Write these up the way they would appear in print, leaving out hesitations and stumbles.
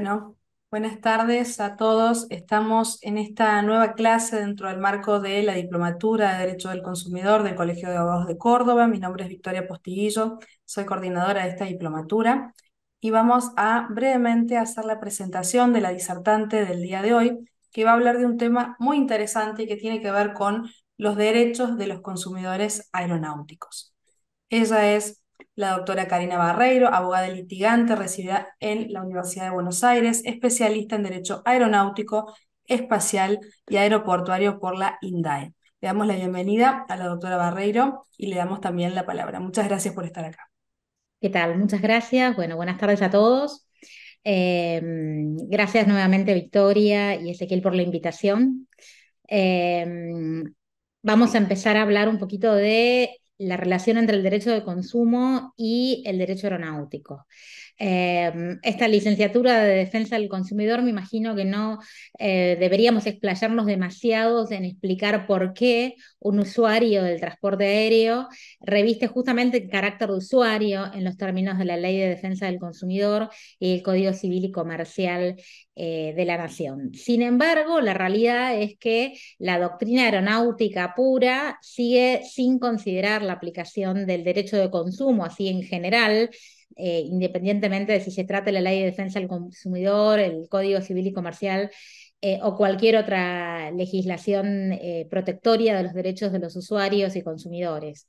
Bueno, buenas tardes a todos. Estamos en esta nueva clase dentro del marco de la Diplomatura de Derecho del Consumidor del Colegio de Abogados de Córdoba. Mi nombre es Victoria Postiguillo, soy coordinadora de esta diplomatura y vamos a brevemente hacer la presentación de la disertante del día de hoy, que va a hablar de un tema muy interesante y que tiene que ver con los derechos de los consumidores aeronáuticos. Ella es la doctora Karina Barreiro, abogada litigante, residida en la Universidad de Buenos Aires, especialista en Derecho Aeronáutico, Espacial y Aeroportuario por la INDAE. Le damos la bienvenida a la doctora Barreiro y le damos también la palabra. Muchas gracias por estar acá. ¿Qué tal? Muchas gracias. Bueno, buenas tardes a todos. Eh, Gracias nuevamente, Victoria y Ezequiel, por la invitación. Eh, Vamos a empezar a hablar un poquito de la relación entre el derecho de consumo y el derecho aeronáutico. Esta licenciatura de defensa del consumidor, me imagino que no deberíamos explayarnos demasiado en explicar por qué un usuario del transporte aéreo reviste justamente el carácter de usuario en los términos de la Ley de Defensa del Consumidor y el Código Civil y Comercial de la Nación. Sin embargo, la realidad es que la doctrina aeronáutica pura sigue sin considerar la aplicación del derecho de consumo, así en general, independientemente de si se trata de la Ley de Defensa del Consumidor, el Código Civil y Comercial, o cualquier otra legislación protectoria de los derechos de los usuarios y consumidores.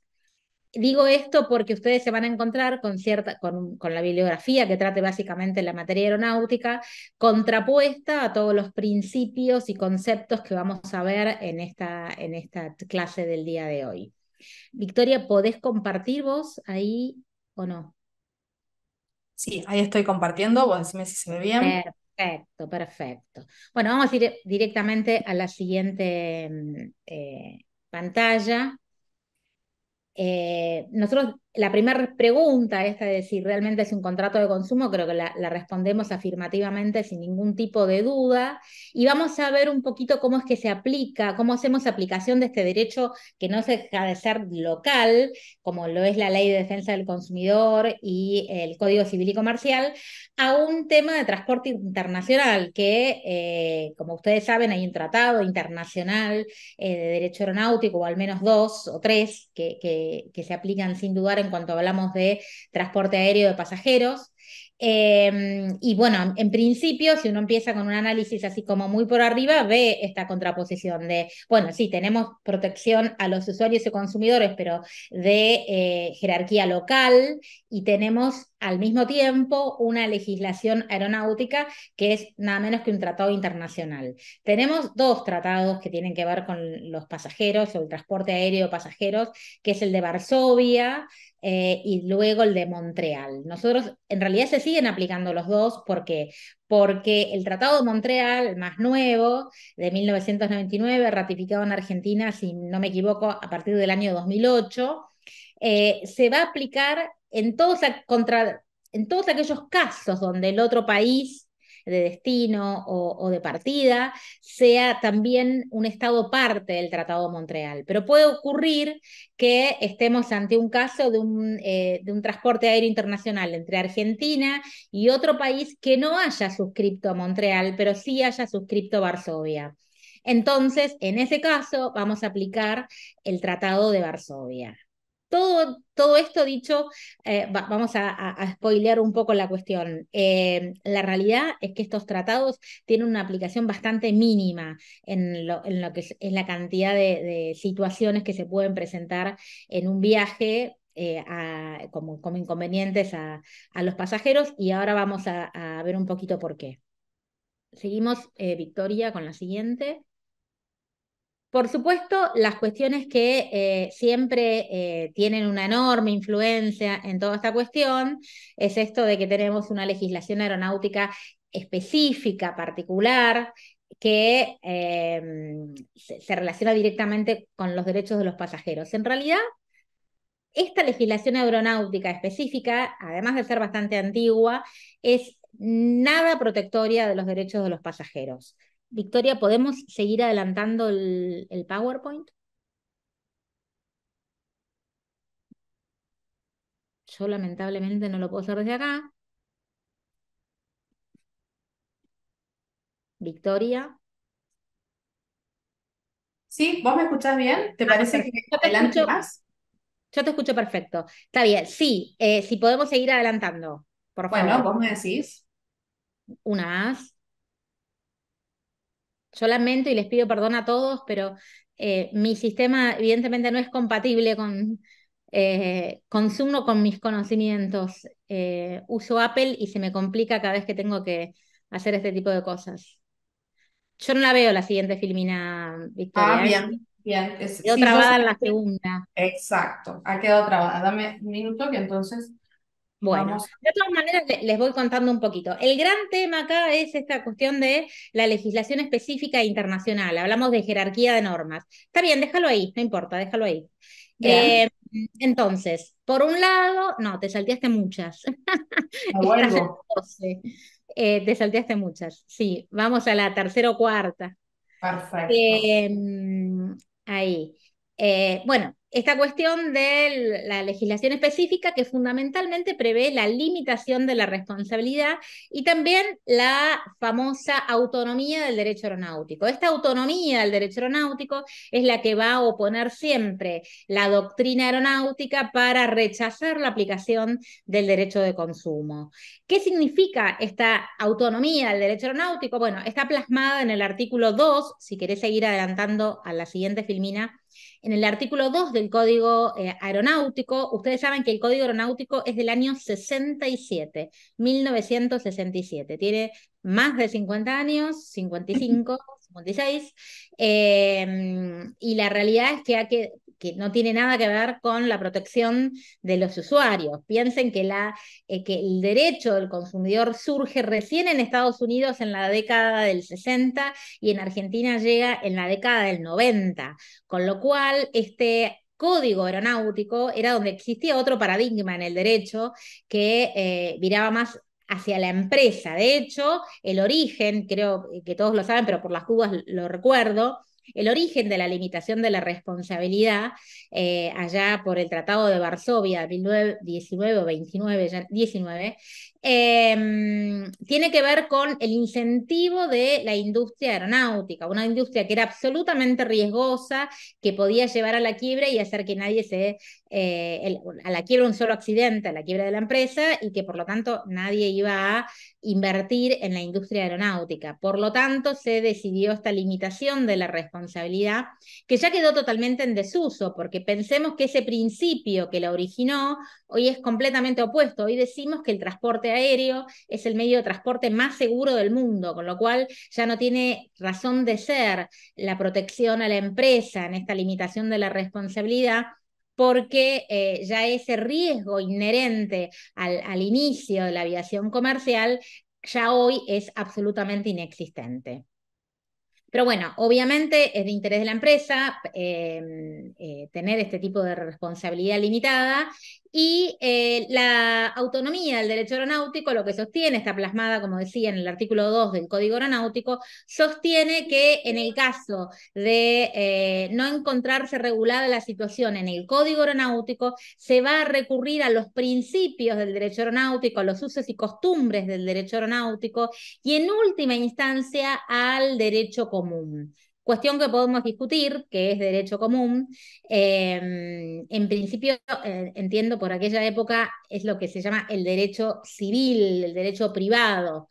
Digo esto porque ustedes se van a encontrar con la bibliografía que trate básicamente la materia aeronáutica, contrapuesta a todos los principios y conceptos que vamos a ver en esta clase del día de hoy. Victoria, ¿podés compartir vos ahí o no? Sí, ahí estoy compartiendo. Vos decime si se ve bien. Perfecto, perfecto. Bueno, vamos a ir directamente a la siguiente pantalla. Nosotros, la primera pregunta, esta de si realmente es un contrato de consumo, creo que la respondemos afirmativamente sin ningún tipo de duda. Y vamos a ver un poquito cómo es que se aplica, cómo hacemos aplicación de este derecho que no se deja de ser local, como lo es la Ley de Defensa del Consumidor y el Código Civil y Comercial, a un tema de transporte internacional, que, como ustedes saben, hay un tratado internacional de derecho aeronáutico, o al menos dos o tres que se aplican sin dudar en cuanto hablamos de transporte aéreo de pasajeros. Y bueno, en principio, si uno empieza con un análisis así como muy por arriba, ve esta contraposición de, bueno, sí, tenemos protección a los usuarios y consumidores, pero de jerarquía local, y tenemos al mismo tiempo una legislación aeronáutica que es nada menos que un tratado internacional. Tenemos dos tratados que tienen que ver con los pasajeros o el transporte aéreo de pasajeros, que es el de Varsovia y luego el de Montreal. Nosotros en realidad se siguen aplicando los dos porque el Tratado de Montreal, el más nuevo, de 1999, ratificado en Argentina, si no me equivoco, a partir del año 2008, se va a aplicar en todos aquellos casos donde el otro país de destino o de partida sea también un estado parte del Tratado de Montreal. Pero puede ocurrir que estemos ante un caso de un transporte aéreo internacional entre Argentina y otro país que no haya suscrito a Montreal, pero sí haya suscrito a Varsovia. Entonces, en ese caso, vamos a aplicar el Tratado de Varsovia. Todo esto dicho, vamos a spoilear un poco la cuestión. La realidad es que estos tratados tienen una aplicación bastante mínima en lo que es la cantidad de situaciones que se pueden presentar en un viaje como inconvenientes a los pasajeros, y ahora vamos a ver un poquito por qué. Seguimos, Victoria, con la siguiente. Por supuesto, las cuestiones que siempre tienen una enorme influencia en toda esta cuestión es esto de que tenemos una legislación aeronáutica específica, particular, que se relaciona directamente con los derechos de los pasajeros. En realidad, esta legislación aeronáutica específica, además de ser bastante antigua, es nada protectoria de los derechos de los pasajeros. Victoria, ¿podemos seguir adelantando el PowerPoint? Yo lamentablemente no lo puedo hacer desde acá. Victoria. ¿Sí? ¿Vos me escuchás bien? ¿Te parece que Perfecto. Yo te adelante escucho, más? yo te escucho perfecto. Está bien, sí, si podemos seguir adelantando, por Bueno, favor. vos me decís. Una más. Yo lamento y les pido perdón a todos, pero mi sistema evidentemente no es compatible con Zoom o con mis conocimientos. Uso Apple y se me complica cada vez que tengo que hacer este tipo de cosas. Yo no la veo la siguiente filmina, Ah, Victoria, ¿eh? bien, bien. Quedó Sí, yo trabada en la solamente. segunda. Exacto, ha quedado trabada. Dame un minuto que entonces Bueno, vamos. de todas maneras les voy contando un poquito. El gran tema acá es esta cuestión de la legislación específica e internacional. Hablamos de jerarquía de normas. Está bien, déjalo ahí, no importa, déjalo ahí. Bien, Eh, entonces, por un lado, no, te salteaste muchas. me Estás en vuelvo. 12. Te salteaste muchas. Sí, vamos a la tercera o cuarta. Perfecto. Eh, ahí. Bueno, esta cuestión de la legislación específica que fundamentalmente prevé la limitación de la responsabilidad y también la famosa autonomía del derecho aeronáutico. Esta autonomía del derecho aeronáutico es la que va a oponer siempre la doctrina aeronáutica para rechazar la aplicación del derecho de consumo. ¿Qué significa esta autonomía del derecho aeronáutico? Bueno, está plasmada en el artículo 2, si querés seguir adelantando a la siguiente filmina, en el artículo 2 del Código Aeronáutico. Ustedes saben que el Código Aeronáutico es del año 67, 1967. Tiene más de 50 años, 55, 56, y la realidad es que no tiene nada que ver con la protección de los usuarios. Piensen que el derecho del consumidor surge recién en Estados Unidos en la década del 60 y en Argentina llega en la década del 90, con lo cual este código aeronáutico era donde existía otro paradigma en el derecho que viraba más hacia la empresa. De hecho, el origen, creo que todos lo saben, pero por las dudas lo recuerdo, el origen de la limitación de la responsabilidad, allá por el Tratado de Varsovia, 1919 o 29, ya, 19, tiene que ver con el incentivo de la industria aeronáutica, una industria que era absolutamente riesgosa, que podía llevar a la quiebra y hacer que nadie a la quiebra un solo accidente, a la quiebra de la empresa, y que por lo tanto nadie iba a invertir en la industria aeronáutica. Por lo tanto, se decidió esta limitación de la responsabilidad, que ya quedó totalmente en desuso, porque pensemos que ese principio que la originó hoy es completamente opuesto. Hoy decimos que el transporte aéreo es el medio de transporte más seguro del mundo, con lo cual ya no tiene razón de ser la protección a la empresa en esta limitación de la responsabilidad, porque ya ese riesgo inherente al inicio de la aviación comercial ya hoy es absolutamente inexistente. Pero bueno, obviamente es de interés de la empresa tener este tipo de responsabilidad limitada y la autonomía del derecho aeronáutico, lo que sostiene, está plasmada, como decía, en el artículo 2 del Código Aeronáutico, sostiene que en el caso de no encontrarse regulada la situación en el Código Aeronáutico, se va a recurrir a los principios del derecho aeronáutico, a los usos y costumbres del derecho aeronáutico y en última instancia al derecho común. Cuestión que podemos discutir, que es derecho común. En principio, entiendo por aquella época, es lo que se llama el derecho civil, el derecho privado.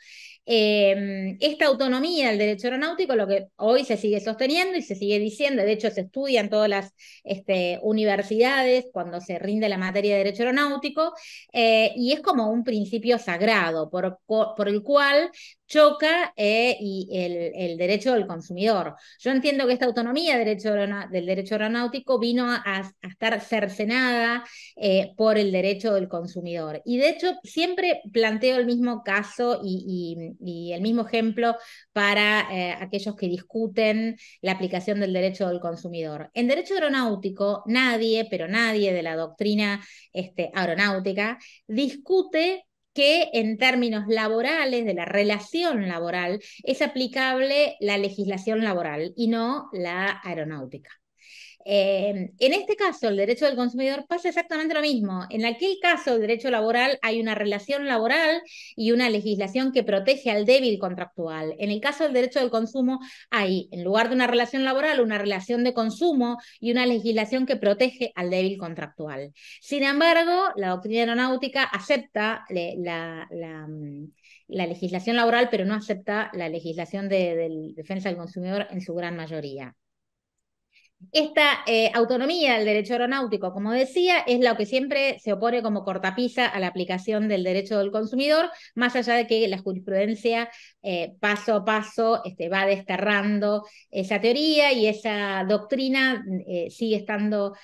Esta autonomía del derecho aeronáutico, lo que hoy se sigue sosteniendo y se sigue diciendo, de hecho se estudia en todas las universidades cuando se rinde la materia de derecho aeronáutico, y es como un principio sagrado por el cual choca el derecho del consumidor. Yo entiendo que esta autonomía del derecho aeronáutico vino a estar cercenada por el derecho del consumidor. Y de hecho siempre planteo el mismo caso y el mismo ejemplo para aquellos que discuten la aplicación del derecho del consumidor. En derecho aeronáutico, nadie, pero nadie de la doctrina aeronáutica, discute que en términos laborales, de la relación laboral, es aplicable la legislación laboral y no la aeronáutica. En este caso, el derecho del consumidor pasa exactamente lo mismo. En aquel caso, el derecho laboral, hay una relación laboral y una legislación que protege al débil contractual. En el caso del derecho del consumo, hay, en lugar de una relación laboral, una relación de consumo y una legislación que protege al débil contractual. Sin embargo, la doctrina aeronáutica acepta la legislación laboral, pero no acepta la legislación de defensa del consumidor en su gran mayoría. Esta autonomía del derecho aeronáutico, como decía, es lo que siempre se opone como cortapisa a la aplicación del derecho del consumidor, más allá de que la jurisprudencia paso a paso va desterrando esa teoría y esa doctrina sigue estando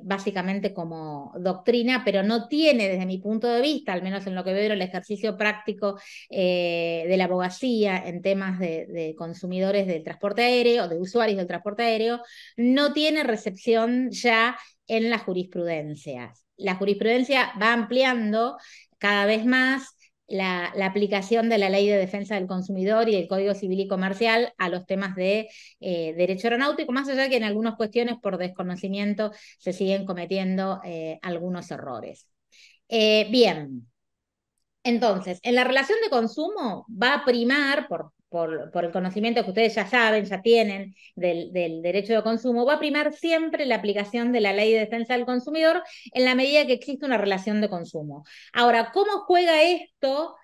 básicamente como doctrina, pero no tiene, desde mi punto de vista, al menos en lo que veo en el ejercicio práctico de la abogacía en temas de consumidores del transporte aéreo, de usuarios del transporte aéreo, no tiene recepción ya en la jurisprudencia. La jurisprudencia va ampliando cada vez más la aplicación de la Ley de Defensa del Consumidor y el Código Civil y Comercial a los temas de derecho aeronáutico, más allá de que en algunas cuestiones por desconocimiento se siguen cometiendo algunos errores. Bien, entonces, en la relación de consumo va a primar, por el conocimiento que ustedes ya saben, ya tienen del derecho de consumo, va a primar siempre la aplicación de la Ley de Defensa del Consumidor en la medida que existe una relación de consumo. Ahora, ¿cómo juega esto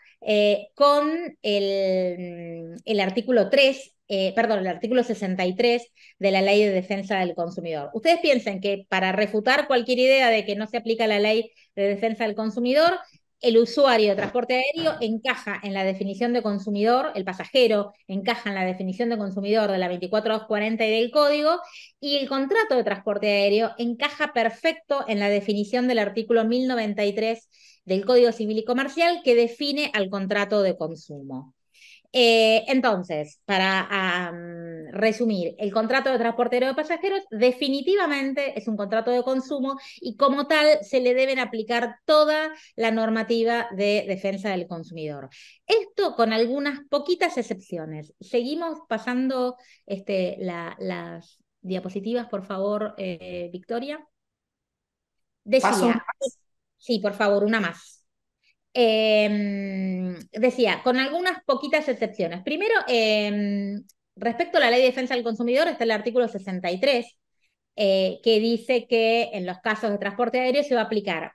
con el artículo 3? Perdón, el artículo 63 de la Ley de Defensa del Consumidor. Ustedes piensen que para refutar cualquier idea de que no se aplica la Ley de Defensa del Consumidor, el usuario de transporte aéreo encaja en la definición de consumidor, el pasajero encaja en la definición de consumidor de la 24240 y del código, y el contrato de transporte aéreo encaja perfecto en la definición del artículo 1093 del Código Civil y Comercial que define al contrato de consumo. Entonces, para resumir, el contrato de transporte aéreo de pasajeros definitivamente es un contrato de consumo y como tal se le deben aplicar toda la normativa de defensa del consumidor. Esto con algunas poquitas excepciones. Seguimos pasando las diapositivas, por favor, Victoria. Paso una Decía, más. sí, por favor, una más. Decía, con algunas poquitas excepciones. Primero, respecto a la Ley de Defensa del Consumidor, está el artículo 63, que dice que en los casos de transporte aéreo se va a aplicar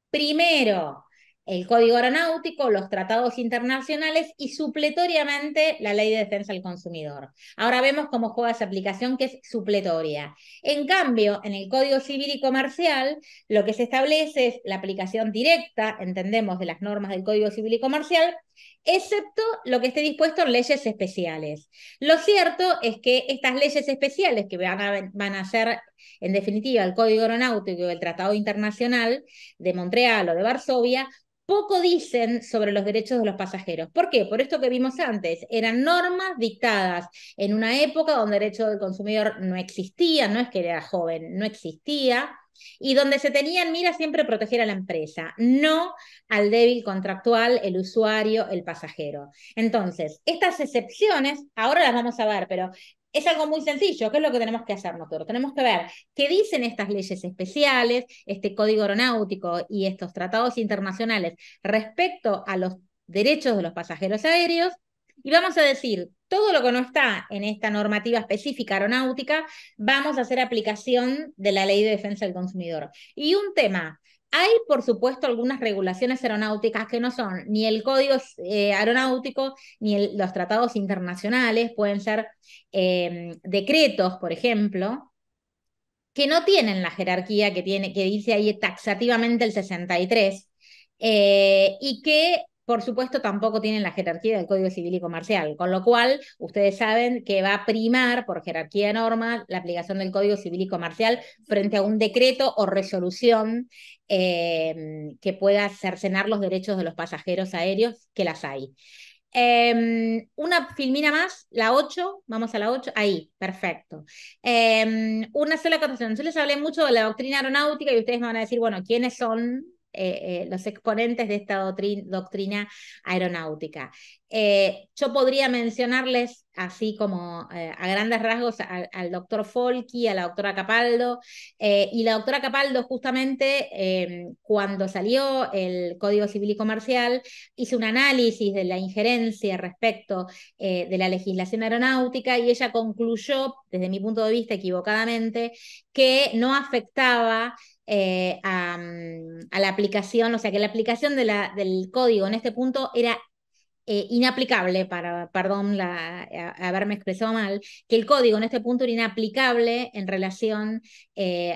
primero el Código Aeronáutico, los tratados internacionales y supletoriamente la Ley de Defensa del Consumidor. Ahora vemos cómo juega esa aplicación que es supletoria. En cambio, en el Código Civil y Comercial, lo que se establece es la aplicación directa, entendemos, de las normas del Código Civil y Comercial, excepto lo que esté dispuesto en leyes especiales. Lo cierto es que estas leyes especiales que van a ser, en definitiva, el Código Aeronáutico y el Tratado Internacional de Montreal o de Varsovia, poco dicen sobre los derechos de los pasajeros. ¿Por qué? Por esto que vimos antes, eran normas dictadas en una época donde el derecho del consumidor no existía, no es que era joven, no existía, y donde se tenía en mira siempre proteger a la empresa, no al débil contractual, el usuario, el pasajero. Entonces, estas excepciones, ahora las vamos a ver, pero es algo muy sencillo. ¿Qué es lo que tenemos que hacer nosotros? Tenemos que ver qué dicen estas leyes especiales, este código aeronáutico y estos tratados internacionales respecto a los derechos de los pasajeros aéreos. Y vamos a decir, todo lo que no está en esta normativa específica aeronáutica, vamos a hacer aplicación de la Ley de Defensa del Consumidor. Y un tema, hay, por supuesto, algunas regulaciones aeronáuticas que no son ni el código aeronáutico ni los tratados internacionales, pueden ser decretos, por ejemplo, que no tienen la jerarquía que dice ahí taxativamente el 63, y que, por supuesto, tampoco tienen la jerarquía del Código Civil y Comercial, con lo cual ustedes saben que va a primar por jerarquía de normas la aplicación del Código Civil y Comercial frente a un decreto o resolución que pueda cercenar los derechos de los pasajeros aéreos, que las hay. Una filmina más, la 8, vamos a la 8, ahí, perfecto. Una sola acotación. Yo les hablé mucho de la doctrina aeronáutica y ustedes me van a decir, bueno, ¿quiénes son los exponentes de esta doctrina aeronáutica. Yo podría mencionarles, así como a grandes rasgos, al doctor Folchi, a la doctora Capaldo, y la doctora Capaldo justamente cuando salió el Código Civil y Comercial hizo un análisis de la injerencia respecto de la legislación aeronáutica y ella concluyó, desde mi punto de vista equivocadamente, que no afectaba a la aplicación, o sea que la aplicación del código en este punto era inaplicable, perdón haberme expresado mal, que el código en este punto era inaplicable en relación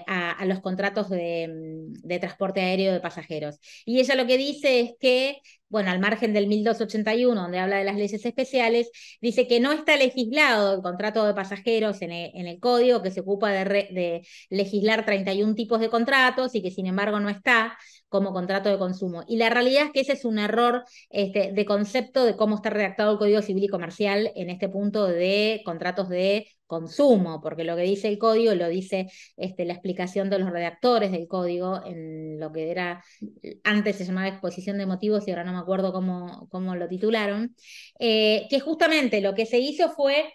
a los contratos de transporte aéreo de pasajeros. Y ella lo que dice es que, bueno, al margen del 1281, donde habla de las leyes especiales, dice que no está legislado el contrato de pasajeros en el código, que se ocupa de legislar 31 tipos de contratos y que sin embargo no está como contrato de consumo. Y la realidad es que ese es un error de concepto de cómo está redactado el Código Civil y Comercial en este punto de contratos de consumo, porque lo que dice el código lo dice la explicación de los redactores del código en lo que era, antes se llamaba exposición de motivos y ahora no me acuerdo cómo lo titularon, que justamente lo que se hizo fue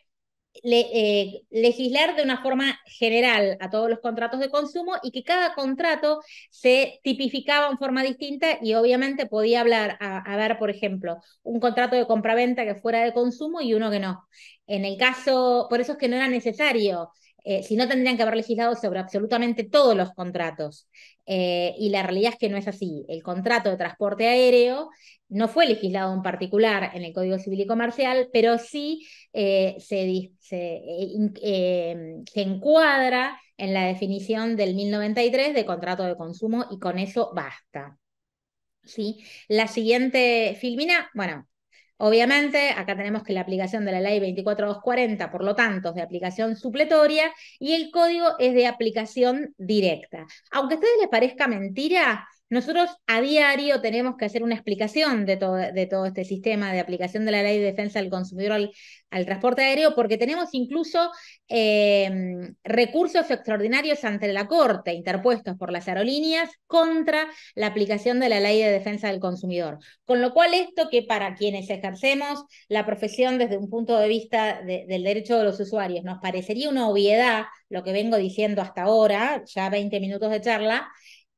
legislar de una forma general a todos los contratos de consumo y que cada contrato se tipificaba en forma distinta y obviamente podía hablar, a ver, por ejemplo, un contrato de compraventa que fuera de consumo y uno que no. En el caso, por eso es que no era necesario, si no tendrían que haber legislado sobre absolutamente todos los contratos. Y la realidad es que no es así. El contrato de transporte aéreo no fue legislado en particular en el Código Civil y Comercial, pero sí se encuadra en la definición del 1093 de contrato de consumo y con eso basta. ¿Sí? La siguiente filmina, bueno, obviamente acá tenemos que la aplicación de la ley 24240, por lo tanto, es de aplicación supletoria y el código es de aplicación directa. Aunque a ustedes les parezca mentira, nosotros a diario tenemos que hacer una explicación de todo este sistema de aplicación de la ley de defensa del consumidor al transporte aéreo, porque tenemos incluso recursos extraordinarios ante la Corte interpuestos por las aerolíneas contra la aplicación de la ley de defensa del consumidor. Con lo cual esto que para quienes ejercemos la profesión desde un punto de vista del derecho de los usuarios nos parecería una obviedad, lo que vengo diciendo hasta ahora, ya 20 minutos de charla,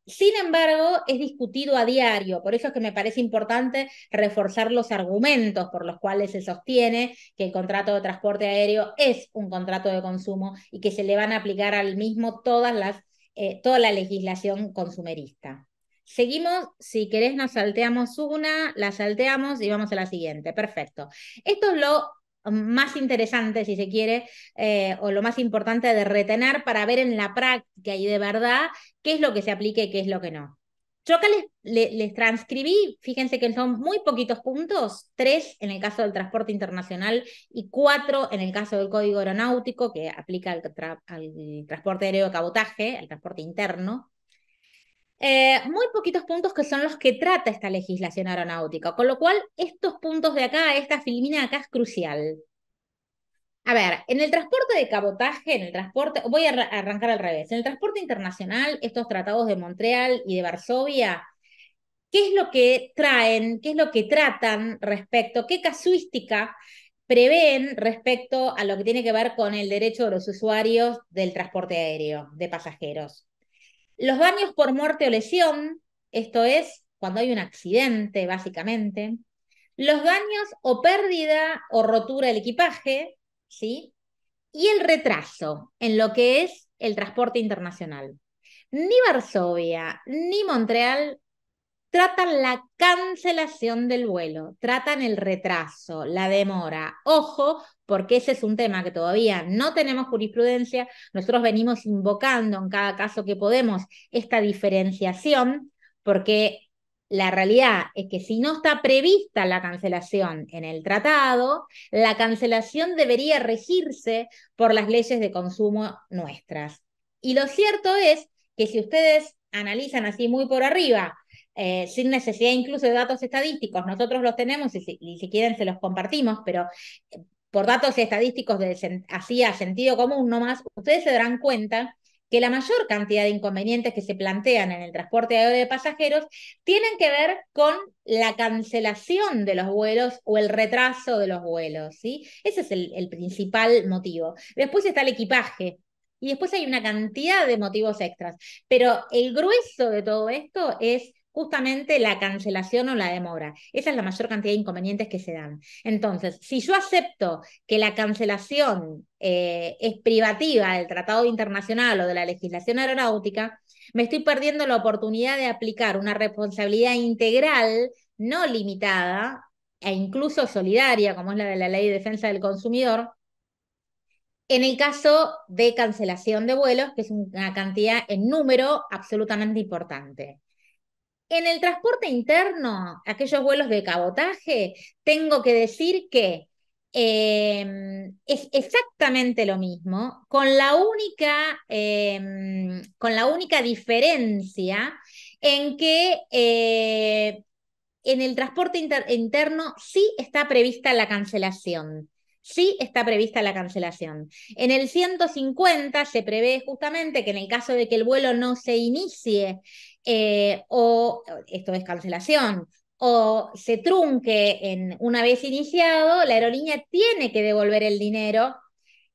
sin embargo, es discutido a diario, por eso es que me parece importante reforzar los argumentos por los cuales se sostiene que el contrato de transporte aéreo es un contrato de consumo y que se le van a aplicar al mismo toda la legislación consumerista. Seguimos, si querés nos salteamos una, la salteamos y vamos a la siguiente. Perfecto. Esto es lo más interesante, si se quiere, o lo más importante de retener para ver en la práctica y de verdad qué es lo que se aplica y qué es lo que no. Yo acá les transcribí, fíjense que son muy poquitos puntos, 3 en el caso del transporte internacional y 4 en el caso del código aeronáutico, que aplica al transporte aéreo de cabotaje, al transporte interno. Muy poquitos puntos que son los que trata esta legislación aeronáutica, con lo cual estos puntos de acá, esta filmina de acá es crucial. A ver, en el transporte de cabotaje, voy a arrancar al revés. En el transporte internacional, estos tratados de Montreal y de Varsovia, ¿qué es lo que traen? ¿Qué es lo que tratan respecto? ¿Qué casuística prevén respecto a lo que tiene que ver con el derecho de los usuarios del transporte aéreo de pasajeros? Los daños por muerte o lesión, esto es cuando hay un accidente, básicamente. Los daños o pérdida o rotura del equipaje, ¿sí? Y el retraso en lo que es el transporte internacional. Ni Varsovia ni Montreal tratan la cancelación del vuelo, tratan el retraso, la demora. Ojo, porque ese es un tema que todavía no tenemos jurisprudencia. Nosotros venimos invocando en cada caso que podemos esta diferenciación, porque la realidad es que si no está prevista la cancelación en el tratado, la cancelación debería regirse por las leyes de consumo nuestras. Y lo cierto es que si ustedes analizan así muy por arriba, sin necesidad incluso de datos estadísticos, nosotros los tenemos y si quieren se los compartimos, pero por datos estadísticos así a sentido común nomás, ustedes se darán cuenta que la mayor cantidad de inconvenientes que se plantean en el transporte aéreo de pasajeros tienen que ver con la cancelación de los vuelos o el retraso de los vuelos, ¿sí? Ese es el principal motivo. Después está el equipaje. Y después hay una cantidad de motivos extras. Pero el grueso de todo esto es justamente la cancelación o la demora. Esa es la mayor cantidad de inconvenientes que se dan. Entonces, si yo acepto que la cancelación es privativa del tratado internacional o de la legislación aeronáutica, me estoy perdiendo la oportunidad de aplicar una responsabilidad integral, no limitada, e incluso solidaria, como es la de la Ley de Defensa del Consumidor, en el caso de cancelación de vuelos, que es una cantidad en número absolutamente importante. En el transporte interno, aquellos vuelos de cabotaje, tengo que decir que es exactamente lo mismo, con la única diferencia en que en el transporte interno sí está prevista la cancelación. Sí está prevista la cancelación. En el 150 se prevé justamente que en el caso de que el vuelo no se inicie, o esto es cancelación, o se trunque una vez iniciado, la aerolínea tiene que devolver el dinero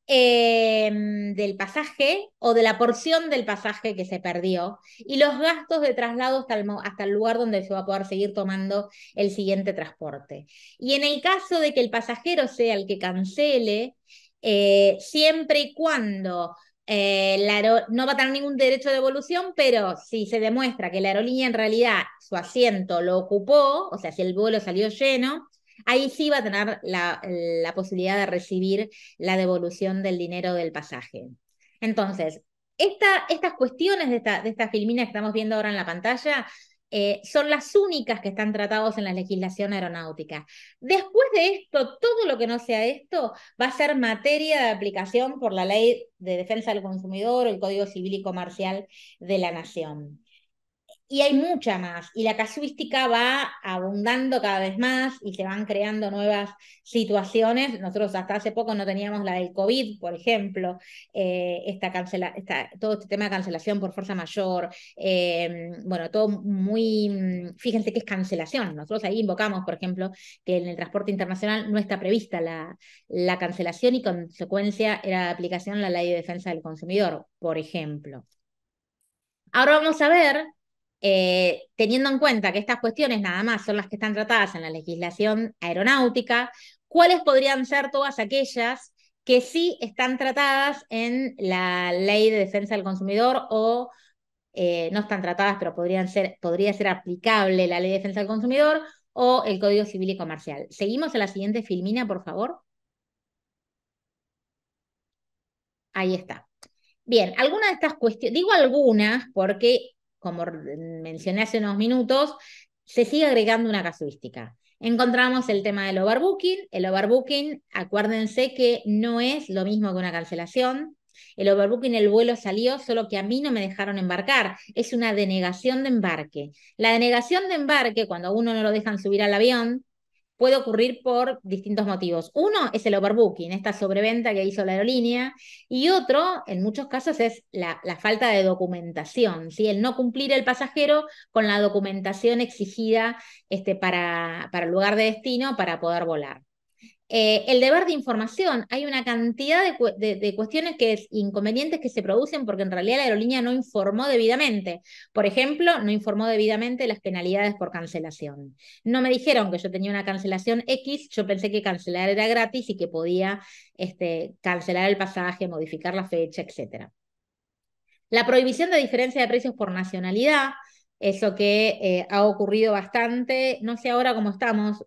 del pasaje o de la porción del pasaje que se perdió y los gastos de traslado hasta el lugar donde se va a poder seguir tomando el siguiente transporte. Y en el caso de que el pasajero sea el que cancele, siempre y cuando no va a tener ningún derecho de devolución, pero si se demuestra que la aerolínea en realidad su asiento lo ocupó, o sea, si el vuelo salió lleno, ahí sí va a tener la posibilidad de recibir la devolución del dinero del pasaje. Entonces, estas cuestiones de esta filmina que estamos viendo ahora en la pantalla son las únicas que están tratadas en la legislación aeronáutica. Después de esto, todo lo que no sea esto va a ser materia de aplicación por la Ley de Defensa del Consumidor o el Código Civil y Comercial de la Nación. Y hay mucha más, y la casuística va abundando cada vez más y se van creando nuevas situaciones. Nosotros hasta hace poco no teníamos la del COVID, por ejemplo, todo este tema de cancelación por fuerza mayor, bueno, todo muy, fíjense que es cancelación. Nosotros ahí invocamos, por ejemplo, que en el transporte internacional no está prevista la cancelación y consecuencia era de aplicación la ley de defensa del consumidor, por ejemplo. Ahora vamos a ver, teniendo en cuenta que estas cuestiones nada más son las que están tratadas en la legislación aeronáutica, cuáles podrían ser todas aquellas que sí están tratadas en la Ley de Defensa del Consumidor o no están tratadas, pero podría ser aplicable la Ley de Defensa del Consumidor o el Código Civil y Comercial. Seguimos a la siguiente filmina, por favor. Ahí está. Bien, algunas de estas cuestiones, digo algunas porque, como mencioné hace unos minutos, se sigue agregando una casuística. Encontramos el tema del overbooking. El overbooking, acuérdense que no es lo mismo que una cancelación. El overbooking, el vuelo salió, solo que a mí no me dejaron embarcar. Es una denegación de embarque. La denegación de embarque, cuando a uno no lo dejan subir al avión, puede ocurrir por distintos motivos. Uno es el overbooking, esta sobreventa que hizo la aerolínea, y otro, en muchos casos, es la falta de documentación, ¿sí? El no cumplir el pasajero con la documentación exigida para el lugar de destino para poder volar. El deber de información, hay una cantidad de cuestiones inconvenientes que se producen porque en realidad la aerolínea no informó debidamente. Por ejemplo, no informó debidamente las penalidades por cancelación. No me dijeron que yo tenía una cancelación X, yo pensé que cancelar era gratis y que podía cancelar el pasaje, modificar la fecha, etc. La prohibición de diferencia de precios por nacionalidad, eso que ha ocurrido bastante, no sé ahora cómo estamos,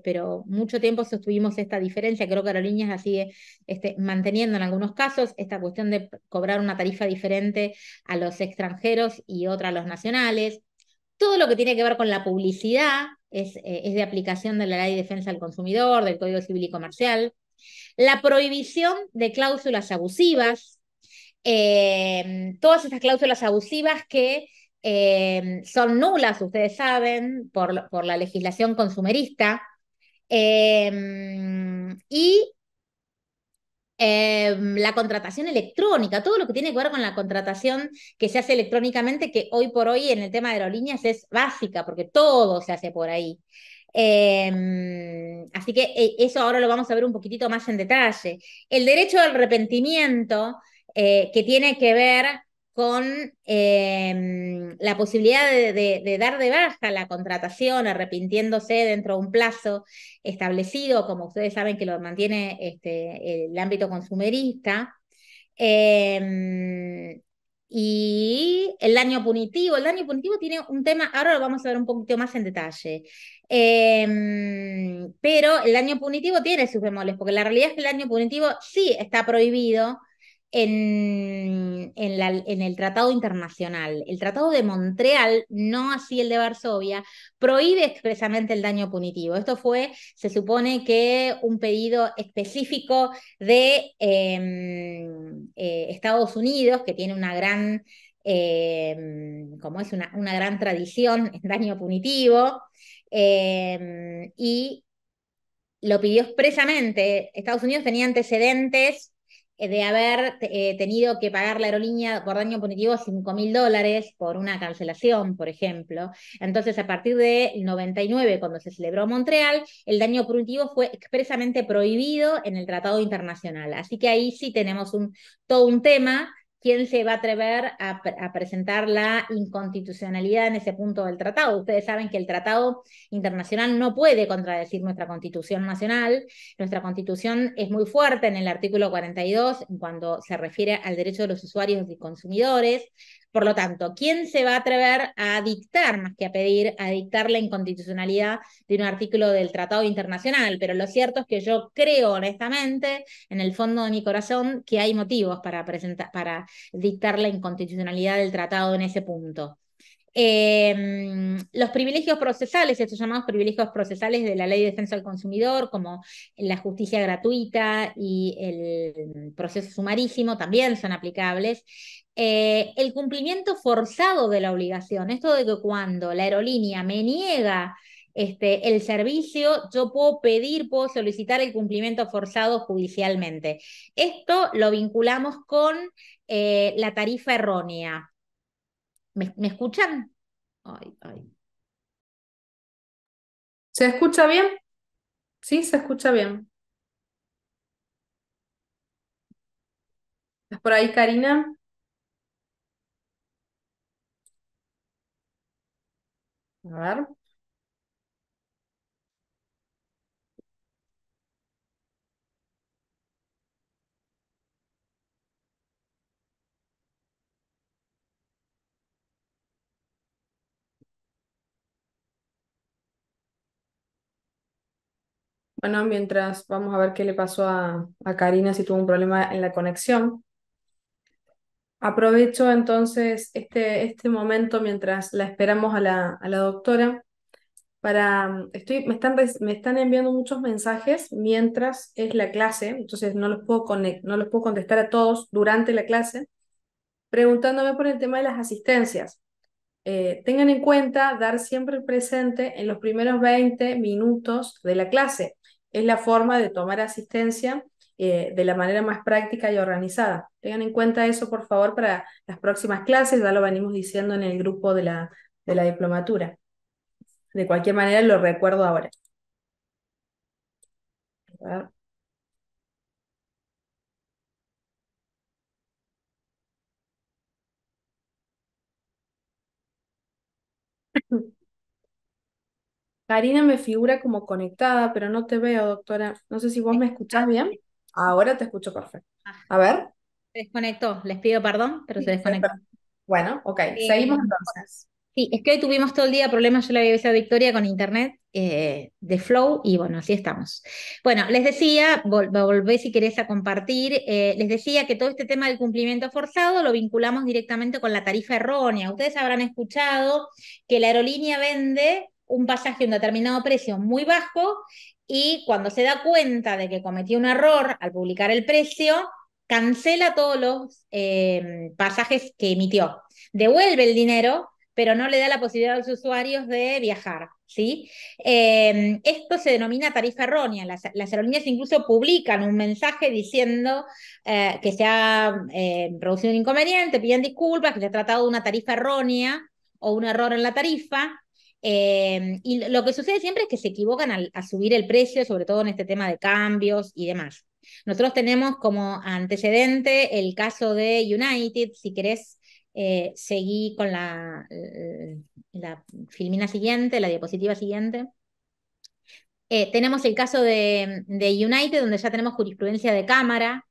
pero mucho tiempo sostuvimos esta diferencia, creo que Aerolíneas la sigue manteniendo en algunos casos, esta cuestión de cobrar una tarifa diferente a los extranjeros y otra a los nacionales. Todo lo que tiene que ver con la publicidad es de aplicación de la Ley de Defensa del Consumidor, del Código Civil y Comercial. La prohibición de cláusulas abusivas, todas estas cláusulas abusivas que son nulas, ustedes saben, por la legislación consumerista, y La contratación electrónica, todo lo que tiene que ver con la contratación que se hace electrónicamente, que hoy por hoy en el tema de aerolíneas es básica, porque todo se hace por ahí. Así que eso ahora lo vamos a ver un poquitito más en detalle. El derecho al arrepentimiento, que tiene que ver con la posibilidad de dar de baja la contratación, arrepintiéndose dentro de un plazo establecido, como ustedes saben que lo mantiene el ámbito consumerista. Eh, y el daño punitivo tiene un tema, ahora lo vamos a ver un poquito más en detalle. Pero el daño punitivo tiene sus bemoles, porque la realidad es que el daño punitivo sí está prohibido en el Tratado Internacional. El Tratado de Montreal, no así el de Varsovia, prohíbe expresamente el daño punitivo. Esto fue, se supone que un pedido específico de Estados Unidos, que tiene una gran, como es una gran tradición en daño punitivo, y lo pidió expresamente. Estados Unidos tenía antecedentes de haber tenido que pagar la aerolínea por daño punitivo $5.000 por una cancelación, por ejemplo. Entonces, a partir del 99, cuando se celebró Montreal, el daño punitivo fue expresamente prohibido en el Tratado Internacional. Así que ahí sí tenemos todo un tema. ¿Quién se va a atrever a presentar la inconstitucionalidad en ese punto del tratado? Ustedes saben que el tratado internacional no puede contradecir nuestra Constitución nacional. Nuestra Constitución es muy fuerte en el artículo 42 cuando se refiere al derecho de los usuarios y consumidores. Por lo tanto, ¿quién se va a atrever a dictar, más que a pedir, a dictar la inconstitucionalidad de un artículo del Tratado Internacional? Pero lo cierto es que yo creo honestamente, en el fondo de mi corazón, que hay motivos para dictar la inconstitucionalidad del tratado en ese punto. Los privilegios procesales, estos llamados privilegios procesales de la Ley de Defensa del Consumidor, como la justicia gratuita y el proceso sumarísimo, también son aplicables. El cumplimiento forzado de la obligación, esto de que cuando la aerolínea me niega el servicio, yo puedo solicitar el cumplimiento forzado judicialmente. Esto lo vinculamos con la tarifa errónea. ¿Me escuchan? Ay, ay. ¿Se escucha bien? Sí, se escucha bien. ¿Estás por ahí, Karina? A ver. Bueno, mientras vamos a ver qué le pasó a Karina, si tuvo un problema en la conexión. Aprovecho entonces este momento mientras la esperamos a la doctora para, me están enviando muchos mensajes mientras es la clase, entonces no los puedo contestar a todos durante la clase, preguntándome por el tema de las asistencias. Tengan en cuenta dar siempre el presente en los primeros 20 minutos de la clase. Es la forma de tomar asistencia de la manera más práctica y organizada. Tengan en cuenta eso, por favor, para las próximas clases. Ya lo venimos diciendo en el grupo de la diplomatura. De cualquier manera, lo recuerdo ahora. A ver. Karina me figura como conectada, pero no te veo, doctora. No sé si vos me escuchás bien. Ahora te escucho perfecto. Ah, A ver. se desconectó, les pido perdón, pero se Sí, desconectó. bueno, ok, seguimos Eh, entonces. sí, es que hoy tuvimos todo el día problemas, yo le había avisado a Victoria con internet de Flow y bueno, así estamos. Bueno, les decía, volvé si querés a compartir, les decía que todo este tema del cumplimiento forzado lo vinculamos directamente con la tarifa errónea. Ustedes habrán escuchado que la aerolínea vende un pasaje a un determinado precio muy bajo y cuando se da cuenta de que cometió un error al publicar el precio, cancela todos los pasajes que emitió, devuelve el dinero, pero no le da la posibilidad a los usuarios de viajar, ¿sí? Esto se denomina tarifa errónea. Las aerolíneas incluso publican un mensaje diciendo que se ha producido un inconveniente, piden disculpas, que se ha tratado de una tarifa errónea o un error en la tarifa. Y lo que sucede siempre es que se equivocan a subir el precio, sobre todo en este tema de cambios y demás. Nosotros tenemos como antecedente el caso de United. Si querés, seguí con la filmina siguiente, la diapositiva siguiente. Tenemos el caso de United, donde ya tenemos jurisprudencia de cámara.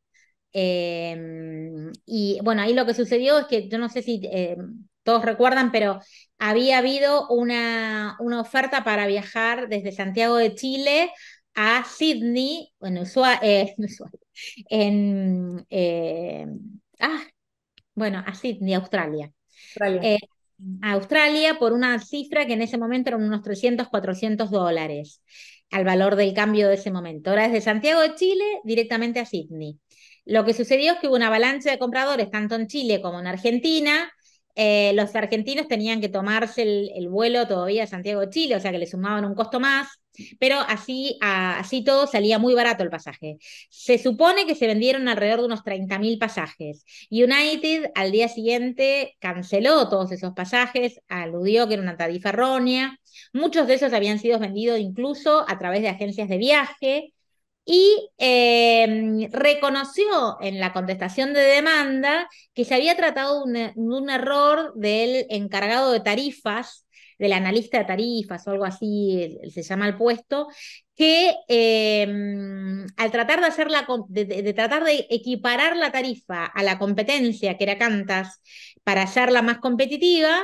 Y bueno, ahí lo que sucedió es que yo no sé si todos recuerdan, pero había habido una oferta para viajar desde Santiago de Chile a Sydney, en en, ah, bueno, a Sydney, Australia. Australia. Eh, a Australia por una cifra que en ese momento eran unos 300, $400 al valor del cambio de ese momento. Ahora desde Santiago de Chile directamente a Sydney. Lo que sucedió es que hubo una avalancha de compradores tanto en Chile como en Argentina. Los argentinos tenían que tomarse el vuelo todavía a Santiago de Chile, o sea que le sumaban un costo más, pero así todo salía muy barato el pasaje. Se supone que se vendieron alrededor de unos 30.000 pasajes. United al día siguiente canceló todos esos pasajes, aludió que era una tarifa errónea. Muchos de esos habían sido vendidos incluso a través de agencias de viaje y reconoció en la contestación de demanda que se había tratado de un error del encargado de tarifas, del analista de tarifas o algo así, se llama el puesto, que al tratar de hacer de tratar de equiparar la tarifa a la competencia, que era Qantas, para hacerla más competitiva,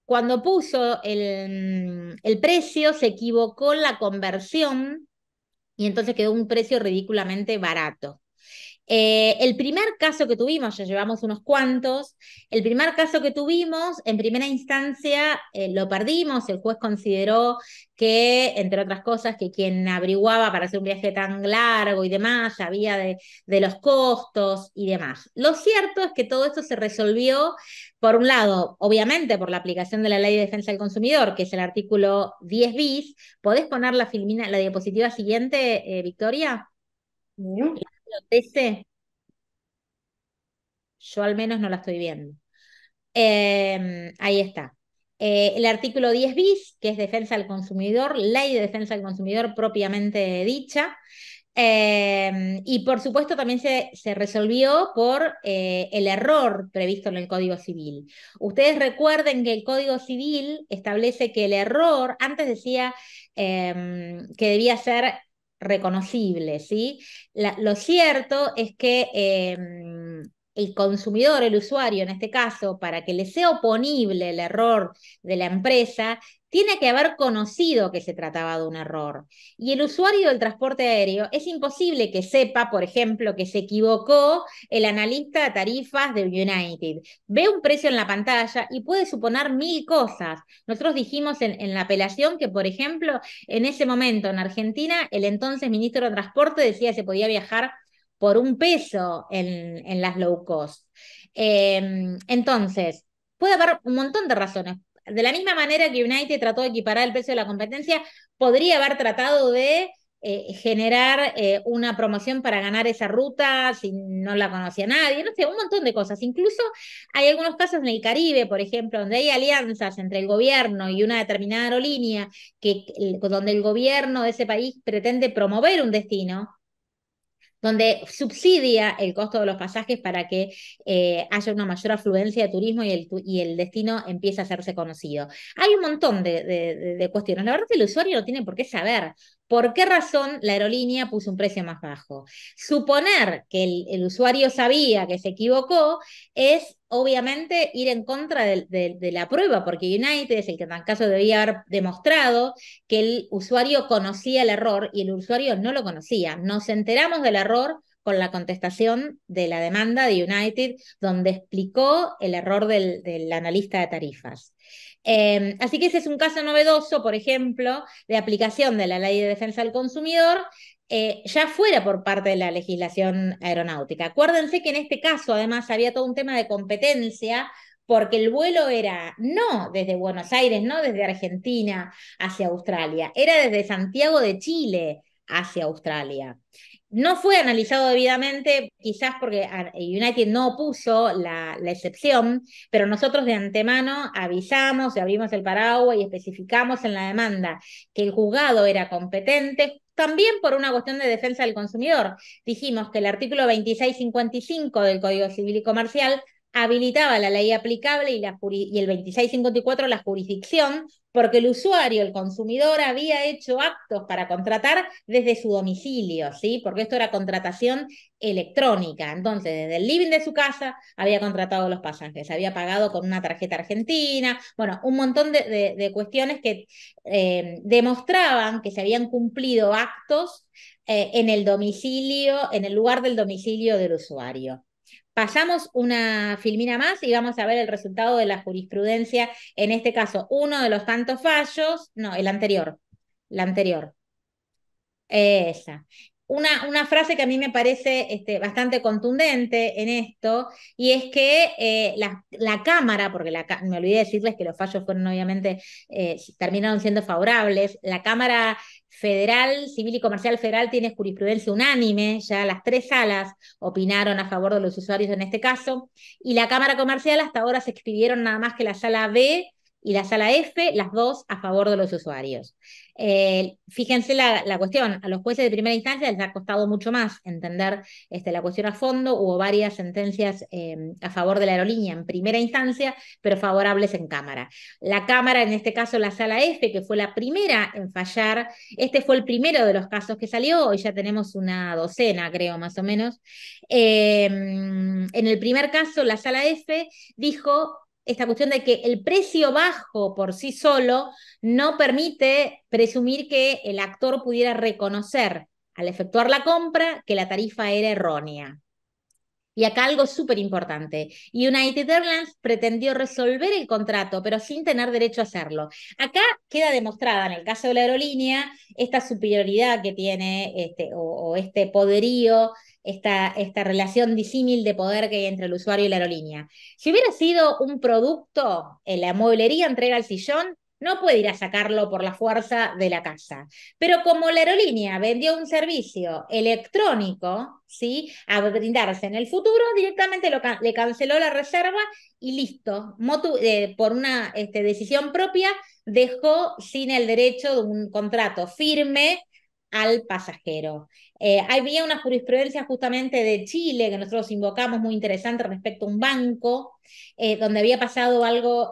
cuando puso el precio, se equivocó en la conversión y entonces quedó un precio ridículamente barato. El primer caso que tuvimos, ya llevamos unos cuantos, el primer caso que tuvimos, en primera instancia lo perdimos, el juez consideró que, entre otras cosas, que quien averiguaba para hacer un viaje tan largo y demás, sabía de los costos y demás. Lo cierto es que todo esto se resolvió, por un lado, obviamente por la aplicación de la Ley de Defensa del Consumidor, que es el artículo 10 bis. ¿Podés poner la diapositiva siguiente, Victoria? Bien. ¿TC? Yo al menos no la estoy viendo. Ahí está. El artículo 10 bis, que es defensa del consumidor, ley de defensa del consumidor propiamente dicha. Y por supuesto también se resolvió por el error previsto en el Código Civil. Ustedes recuerden que el Código Civil establece que el error, antes decía que debía ser reconocible, ¿sí? Lo cierto es que el consumidor, el usuario en este caso, para que le sea oponible el error de la empresa, tiene que haber conocido que se trataba de un error. Y el usuario del transporte aéreo es imposible que sepa, por ejemplo, que se equivocó el analista de tarifas de United. Ve un precio en la pantalla y puede suponer mil cosas. Nosotros dijimos en la apelación que, por ejemplo, en ese momento en Argentina, el entonces ministro de Transporte decía que se podía viajar por $1 en las low cost. Entonces, puede haber un montón de razones. De la misma manera que United trató de equiparar el precio de la competencia, podría haber tratado de generar una promoción para ganar esa ruta si no la conocía nadie, no sé, un montón de cosas. Incluso hay algunos casos en el Caribe, por ejemplo, donde hay alianzas entre el gobierno y una determinada aerolínea, donde el gobierno de ese país pretende promover un destino donde subsidia el costo de los pasajes para que haya una mayor afluencia de turismo y el destino empiece a hacerse conocido. Hay un montón de cuestiones. La verdad es que el usuario no tiene por qué saber por qué razón la aerolínea puso un precio más bajo. Suponer que el usuario sabía que se equivocó es obviamente ir en contra de la prueba, porque United es el que en tal caso debía haber demostrado que el usuario conocía el error y el usuario no lo conocía. Nos enteramos del error con la contestación de la demanda de United, donde explicó el error del analista de tarifas. Así que ese es un caso novedoso, por ejemplo, de aplicación de la Ley de Defensa del Consumidor, ya fuera por parte de la legislación aeronáutica. Acuérdense que en este caso, además, había todo un tema de competencia porque el vuelo era no desde Buenos Aires, no desde Argentina hacia Australia, era desde Santiago de Chile hacia Australia. No fue analizado debidamente, quizás porque United no puso la excepción, pero nosotros de antemano avisamos y abrimos el paraguas y especificamos en la demanda que el juzgado era competente, también por una cuestión de defensa del consumidor. Dijimos que el artículo 2655 del Código Civil y Comercial habilitaba la ley aplicable y el 2654 la jurisdicción, porque el usuario, el consumidor, había hecho actos para contratar desde su domicilio, ¿sí? Porque esto era contratación electrónica. Entonces, desde el living de su casa había contratado los pasajes, había pagado con una tarjeta argentina, bueno, un montón de cuestiones que demostraban que se habían cumplido actos en el domicilio, en el lugar del domicilio del usuario. Pasamos una filmina más y vamos a ver el resultado de la jurisprudencia, en este caso, uno de los tantos fallos, no, el anterior, la anterior. Esa. Una frase que a mí me parece bastante contundente en esto, y es que la Cámara, porque me olvidé decirles que los fallos fueron obviamente, terminaron siendo favorables, la Cámara Federal, Civil y Comercial Federal tiene jurisprudencia unánime, ya las tres salas opinaron a favor de los usuarios en este caso, y la Cámara Comercial hasta ahora se expidieron nada más que la sala B y la sala F, las dos a favor de los usuarios. Fíjense la cuestión, a los jueces de primera instancia les ha costado mucho más entender la cuestión a fondo, hubo varias sentencias a favor de la aerolínea en primera instancia, pero favorables en Cámara. La Cámara, en este caso la Sala F, que fue la primera en fallar, este fue el primero de los casos que salió, hoy ya tenemos una docena, creo, más o menos. En el primer caso, la Sala F dijo esta cuestión de que el precio bajo por sí solo no permite presumir que el actor pudiera reconocer al efectuar la compra que la tarifa era errónea. Y acá algo súper importante. United Airlines pretendió resolver el contrato, pero sin tener derecho a hacerlo. Acá queda demostrada, en el caso de la aerolínea, esta superioridad que tiene, o este poderío, esta relación disímil de poder que hay entre el usuario y la aerolínea. Si hubiera sido un producto, en la mueblería entrega el sillón, no puede ir a sacarlo por la fuerza de la casa. Pero como la aerolínea vendió un servicio electrónico, ¿sí? A brindarse en el futuro, directamente le canceló la reserva y listo. Por una decisión propia, dejó sin el derecho de un contrato firme al pasajero. Había una jurisprudencia justamente de Chile que nosotros invocamos muy interesante respecto a un banco, donde había pasado algo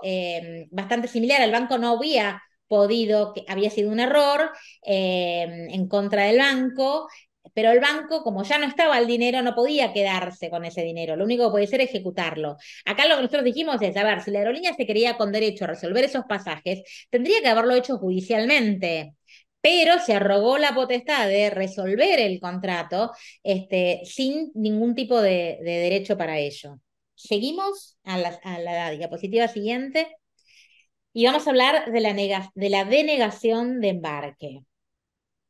bastante similar. El banco no había podido, que había sido un error en contra del banco, pero el banco, como ya no estaba el dinero, no podía quedarse con ese dinero. Lo único que podía hacer es ejecutarlo. Acá lo que nosotros dijimos es, a ver, si la aerolínea se quería con derecho a resolver esos pasajes, tendría que haberlo hecho judicialmente. Pero se arrogó la potestad de resolver el contrato sin ningún tipo de derecho para ello. Seguimos a la diapositiva siguiente y vamos a hablar de la denegación de embarque.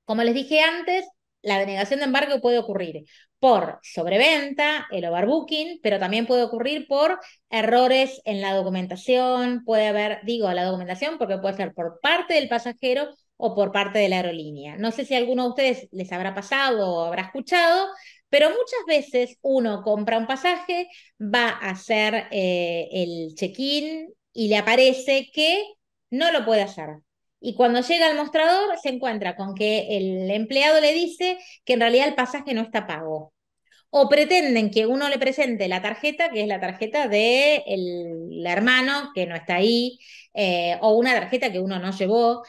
Como les dije antes, la denegación de embarque puede ocurrir por sobreventa, el overbooking, pero también puede ocurrir por errores en la documentación, puede haber, digo, la documentación porque puede ser por parte del pasajero o por parte de la aerolínea. No sé si a alguno de ustedes les habrá pasado o habrá escuchado, pero muchas veces uno compra un pasaje, va a hacer el check-in y le aparece que no lo puede hacer. Y cuando llega al mostrador se encuentra con que el empleado le dice que en realidad el pasaje no está pago. O pretenden que uno le presente la tarjeta, que es la tarjeta del hermano que no está ahí, o una tarjeta que uno no llevó.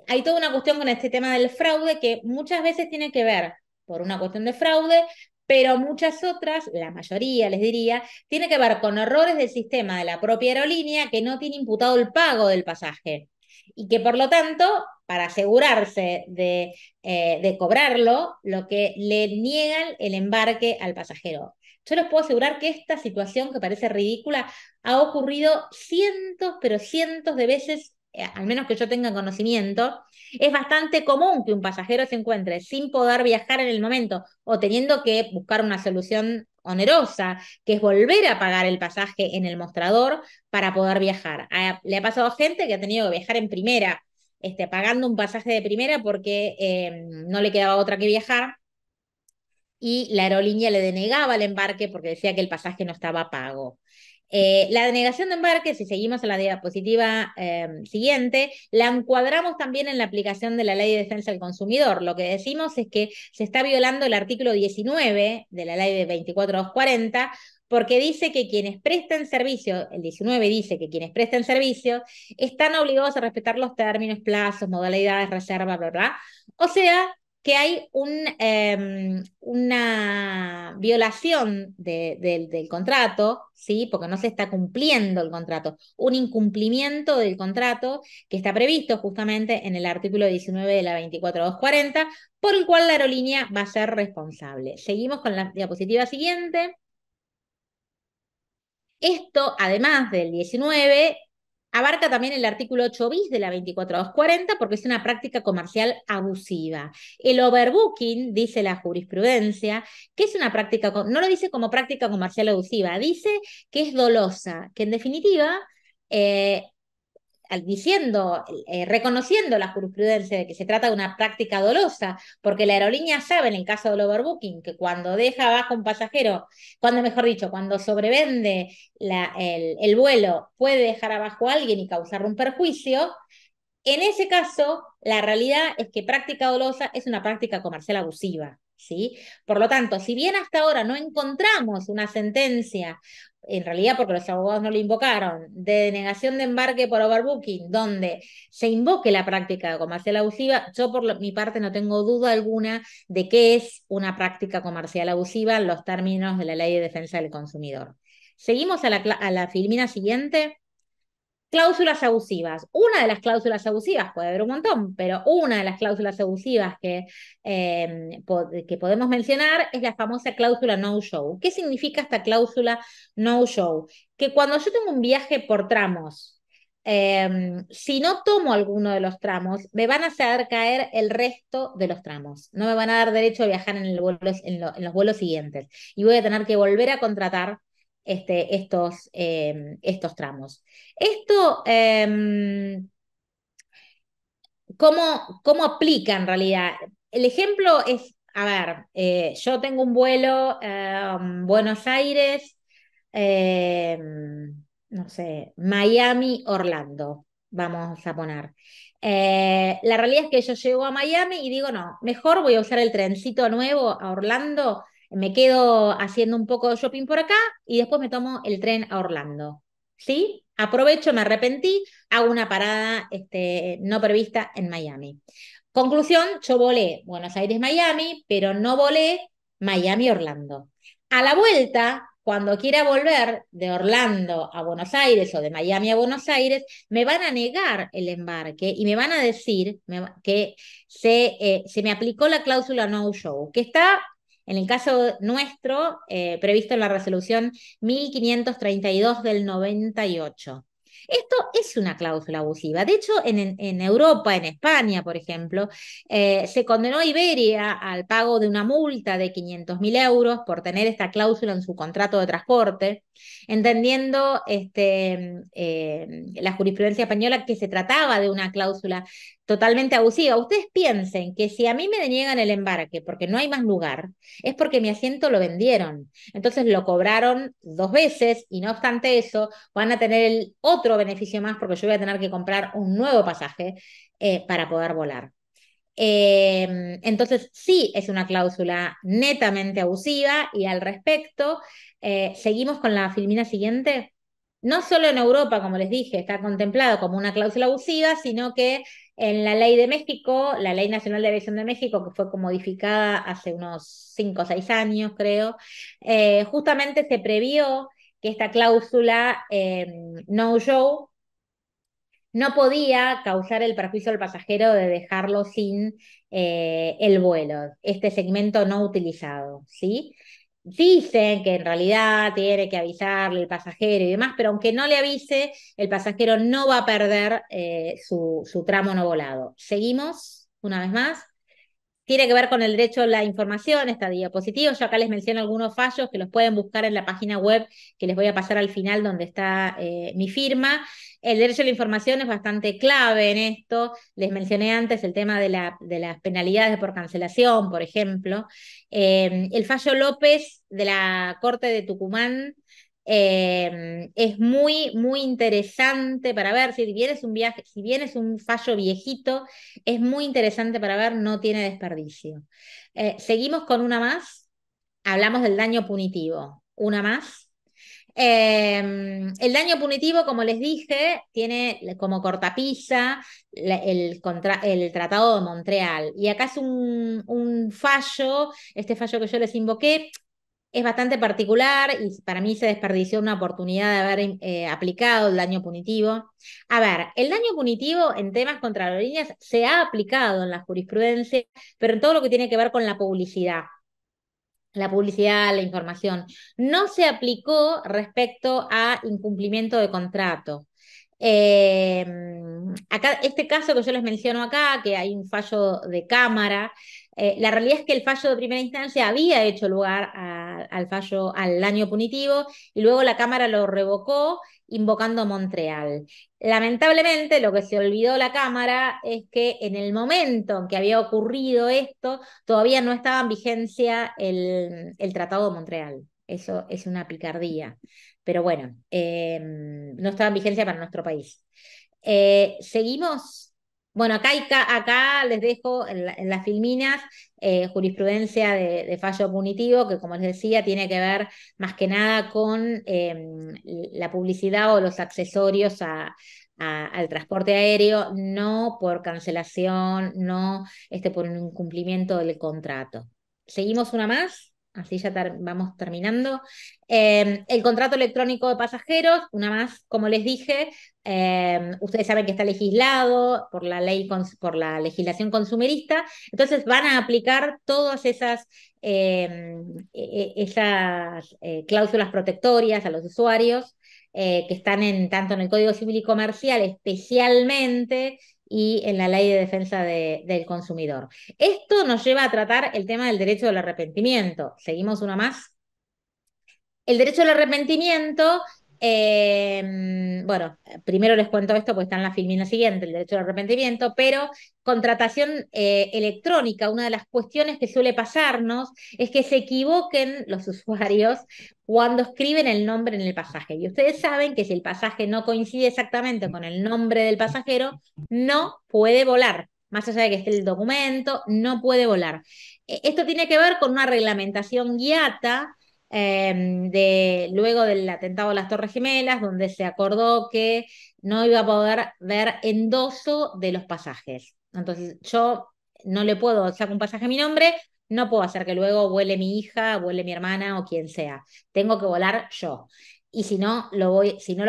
Hay toda una cuestión con este tema del fraude que muchas veces tiene que ver por una cuestión de fraude, pero muchas otras, la mayoría les diría, tiene que ver con errores del sistema de la propia aerolínea que no tiene imputado el pago del pasaje y que por lo tanto, para asegurarse de cobrarlo, lo que le niegan el embarque al pasajero. Yo les puedo asegurar que esta situación, que parece ridícula, ha ocurrido cientos, pero cientos de veces, al menos que yo tenga conocimiento. Es bastante común que un pasajero se encuentre sin poder viajar en el momento o teniendo que buscar una solución onerosa, que es volver a pagar el pasaje en el mostrador para poder viajar. Le ha pasado a gente que ha tenido que viajar en primera, pagando un pasaje de primera porque no le quedaba otra que viajar y la aerolínea le denegaba el embarque porque decía que el pasaje no estaba pago. La denegación de embarque, si seguimos a la diapositiva siguiente, la encuadramos también en la aplicación de la Ley de Defensa del Consumidor. Lo que decimos es que se está violando el artículo 19 de la Ley de 24240 porque dice que quienes presten servicio, el 19 dice que quienes presten servicio están obligados a respetar los términos, plazos, modalidades, reserva, bla, bla. O sea, que hay una violación del contrato, ¿sí? Porque no se está cumpliendo el contrato, un incumplimiento del contrato que está previsto justamente en el artículo 19 de la 24240, por el cual la aerolínea va a ser responsable. Seguimos con la diapositiva siguiente. Esto, además del 19, abarca también el artículo 8 bis de la 24240 porque es una práctica comercial abusiva. El overbooking, dice la jurisprudencia, que es una práctica, no lo dice como práctica comercial abusiva, dice que es dolosa, que en definitiva eh, diciendo, reconociendo la jurisprudencia de que se trata de una práctica dolosa, porque la aerolínea sabe en el caso del overbooking que cuando deja abajo un pasajero, cuando mejor dicho, cuando sobrevende el vuelo, puede dejar abajo a alguien y causarle un perjuicio. En ese caso, la realidad es que práctica dolosa es una práctica comercial abusiva, ¿sí? Por lo tanto, si bien hasta ahora no encontramos una sentencia, en realidad porque los abogados no lo invocaron, de denegación de embarque por overbooking, donde se invoque la práctica comercial abusiva, yo por mi parte no tengo duda alguna de que es una práctica comercial abusiva en los términos de la Ley de Defensa del Consumidor. Seguimos a la filmina siguiente. Cláusulas abusivas. Una de las cláusulas abusivas, puede haber un montón, pero una de las cláusulas abusivas que podemos mencionar es la famosa cláusula no-show. ¿Qué significa esta cláusula no-show? Que cuando yo tengo un viaje por tramos, si no tomo alguno de los tramos, me van a hacer caer el resto de los tramos. No me van a dar derecho a viajar en los vuelos siguientes. Y voy a tener que volver a contratar estos tramos. Esto, ¿cómo aplica en realidad? El ejemplo es, a ver, yo tengo un vuelo Buenos Aires, eh, no sé, Miami, Orlando, vamos a poner. La realidad es que yo llego a Miami y digo, no, mejor voy a usar el trencito nuevo a Orlando, me quedo haciendo un poco de shopping por acá y después me tomo el tren a Orlando. ¿Sí? Aprovecho, me arrepentí, hago una parada no prevista en Miami. Conclusión, yo volé Buenos Aires-Miami, pero no volé Miami-Orlando. A la vuelta, cuando quiera volver de Orlando a Buenos Aires o de Miami a Buenos Aires, me van a negar el embarque y me van a decir que se me aplicó la cláusula no-show, que está en el caso nuestro previsto en la resolución 1532 del 98. Esto es una cláusula abusiva. De hecho, en Europa, en España, por ejemplo, se condenó a Iberia al pago de una multa de 500.000 euros por tener esta cláusula en su contrato de transporte, entendiendo la jurisprudencia española que se trataba de una cláusula totalmente abusiva. Ustedes piensen que si a mí me deniegan el embarque porque no hay más lugar, es porque mi asiento lo vendieron. Entonces lo cobraron dos veces y no obstante eso, van a tener el otro beneficio más porque yo voy a tener que comprar un nuevo pasaje para poder volar. Entonces, sí es una cláusula netamente abusiva y al respecto, seguimos con la filmina siguiente. No solo en Europa, como les dije, está contemplado como una cláusula abusiva, sino que en la ley de México, la Ley Nacional de Aviación de México, que fue modificada hace unos 5 o 6 años, creo, justamente se previó que esta cláusula no-show no podía causar el perjuicio al pasajero de dejarlo sin el vuelo, este segmento no utilizado, ¿sí? Dicen que en realidad tiene que avisarle el pasajero y demás, pero aunque no le avise, el pasajero no va a perder su tramo no volado. Seguimos una vez más. tiene que ver con el derecho a la información, esta diapositiva. Yo acá les menciono algunos fallos que los pueden buscar en la página web que les voy a pasar al final donde está mi firma. El derecho a la información es bastante clave en esto. Les mencioné antes el tema de las penalidades por cancelación, por ejemplo. El fallo López de la Corte de Tucumán es muy, muy interesante para ver. Si bien es un viaje, si bien es un fallo viejito, es muy interesante para ver, no tiene desperdicio. Seguimos con una más. Hablamos del daño punitivo. Una más. El daño punitivo, como les dije, tiene como cortapisa el Tratado de Montreal. Y acá es un fallo, este fallo que yo les invoqué, es bastante particular y para mí se desperdició una oportunidad de haber aplicado el daño punitivo. A ver, el daño punitivo en temas contra aerolíneas se ha aplicado en la jurisprudencia, pero en todo lo que tiene que ver con la publicidad, la información, no se aplicó respecto a incumplimiento de contrato. Eh, Acá, este caso que yo les menciono acá, que hay un fallo de cámara, la realidad es que el fallo de primera instancia había hecho lugar al fallo, al daño punitivo, y luego la Cámara lo revocó invocando Montreal. Lamentablemente, lo que se olvidó la Cámara es que en el momento en que había ocurrido esto, todavía no estaba en vigencia el Tratado de Montreal. Eso es una picardía. Pero bueno, no estaba en vigencia para nuestro país. Seguimos. Bueno, acá les dejo en las filminas jurisprudencia de fallo punitivo, que como les decía, tiene que ver más que nada con la publicidad o los accesorios al transporte aéreo, no por cancelación, no por un incumplimiento del contrato. Seguimos una más, así ya vamos terminando. El contrato electrónico de pasajeros, una más, como les dije, ustedes saben que está legislado por la ley, por la legislación consumerista, entonces van a aplicar todas esas cláusulas protectorias a los usuarios que están tanto en el Código Civil y Comercial especialmente y en la Ley de Defensa del Consumidor. Esto nos lleva a tratar el tema del derecho al arrepentimiento. Seguimos una más. El derecho al arrepentimiento, bueno, primero les cuento esto porque está en la filmina siguiente, el derecho al arrepentimiento, pero contratación electrónica, una de las cuestiones que suele pasarnos es que se equivoquen los usuarios cuando escriben el nombre en el pasaje. Y ustedes saben que si el pasaje no coincide exactamente con el nombre del pasajero, no puede volar. Más allá de que esté el documento, no puede volar. Esto tiene que ver con una reglamentación guiata luego del atentado a las Torres Gemelas, donde se acordó que no iba a poder ver endoso de los pasajes. Entonces, yo no le puedo sacar un pasaje a mi nombre, no puedo hacer que luego vuele mi hija, vuele mi hermana o quien sea. Tengo que volar yo. Y si no lo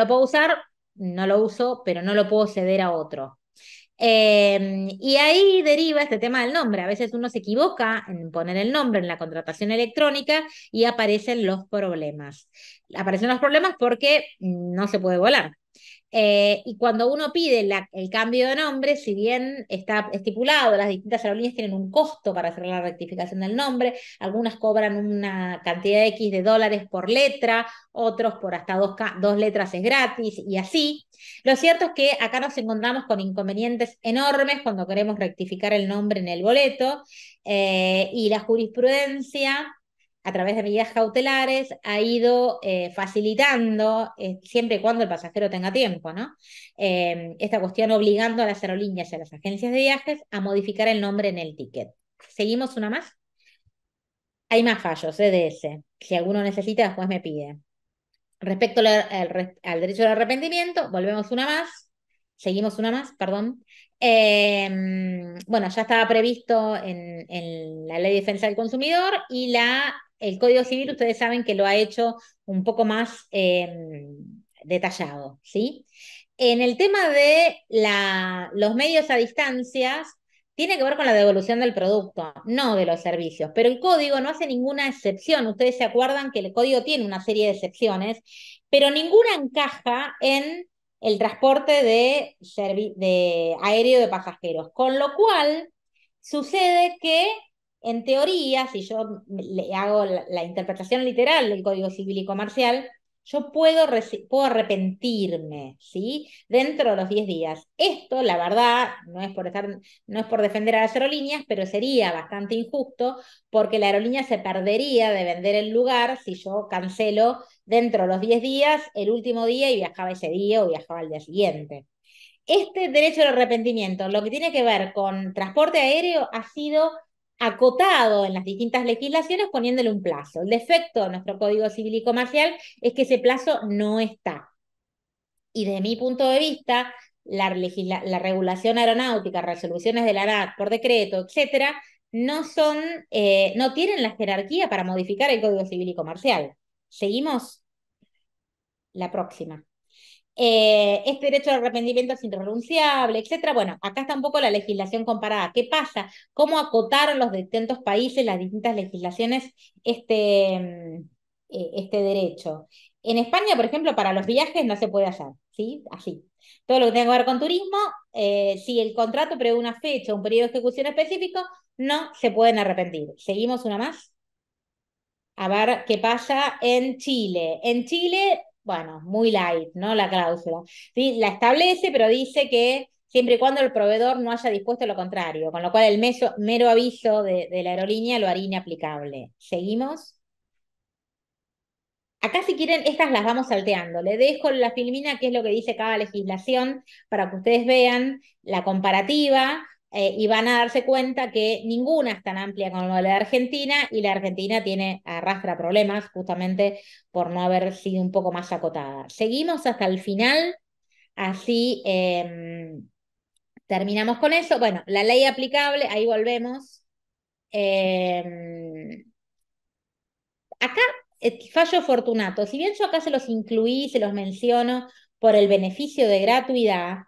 puedo usar, no lo uso, pero no lo puedo ceder a otro. Y ahí deriva este tema del nombre. A veces uno se equivoca en poner el nombre en la contratación electrónica y aparecen los problemas. Aparecen los problemas porque no se puede volar. Y cuando uno pide el cambio de nombre, si bien está estipulado, las distintas aerolíneas tienen un costo para hacer la rectificación del nombre, algunas cobran una cantidad X de dólares por letra, otros por hasta dos letras es gratis y así. Lo cierto es que acá nos encontramos con inconvenientes enormes cuando queremos rectificar el nombre en el boleto y la jurisprudencia a través de medidas cautelares, ha ido facilitando, siempre y cuando el pasajero tenga tiempo, ¿no? Esta cuestión obligando a las aerolíneas y a las agencias de viajes a modificar el nombre en el ticket. ¿Seguimos una más? Hay más fallos de ese. Si alguno necesita, después me pide. Respecto al derecho al arrepentimiento, volvemos una más. Seguimos una más, perdón. Bueno, ya estaba previsto en la Ley de Defensa del Consumidor y el Código Civil, ustedes saben que lo ha hecho un poco más detallado, ¿sí? En el tema de los medios a distancias, tiene que ver con la devolución del producto, no de los servicios, pero el código no hace ninguna excepción. Ustedes se acuerdan que el código tiene una serie de excepciones, pero ninguna encaja en el transporte de aéreo de pasajeros, con lo cual Sucede que, en teoría, si yo le hago la interpretación literal del Código Civil y Comercial, yo puedo arrepentirme, ¿sí? Dentro de los 10 días. Esto, la verdad, no es por defender a las aerolíneas, pero sería bastante injusto porque la aerolínea se perdería de vender el lugar si yo cancelo dentro de los 10 días el último día y viajaba ese día o viajaba al día siguiente. Este derecho al arrepentimiento, lo que tiene que ver con transporte aéreo, ha sido acotado en las distintas legislaciones poniéndole un plazo. El defecto de nuestro Código Civil y Comercial es que ese plazo no está. Y de mi punto de vista, la regulación aeronáutica, resoluciones de la ANAC por decreto, etcétera, no tienen la jerarquía para modificar el Código Civil y Comercial. Seguimos la próxima. Este derecho al arrepentimiento es irrenunciable, etcétera. Bueno, acá está un poco la legislación comparada. ¿Qué pasa? ¿Cómo acotaron los distintos países, las distintas legislaciones, este derecho? En España, por ejemplo, para los viajes no se puede hacer, ¿sí? Así. Todo lo que tenga que ver con turismo, si el contrato prevé una fecha, un periodo de ejecución específico, no se pueden arrepentir. ¿Seguimos una más? A ver qué pasa en Chile. En Chile, bueno, muy light, ¿no? La cláusula. ¿Sí? La establece, pero dice que siempre y cuando el proveedor no haya dispuesto lo contrario, con lo cual el mero aviso de la aerolínea lo haría inaplicable. ¿Seguimos? Acá si quieren, estas las vamos salteando. Le dejo la filmina, qué es lo que dice cada legislación, para que ustedes vean la comparativa y van a darse cuenta que ninguna es tan amplia como la de Argentina y la Argentina arrastra problemas justamente por no haber sido un poco más acotada. Seguimos hasta el final, así terminamos con eso. Bueno, la ley aplicable, ahí volvemos. Eh, Acá, fallo Fortunato, si bien yo acá se los incluí, se los menciono por el beneficio de gratuidad,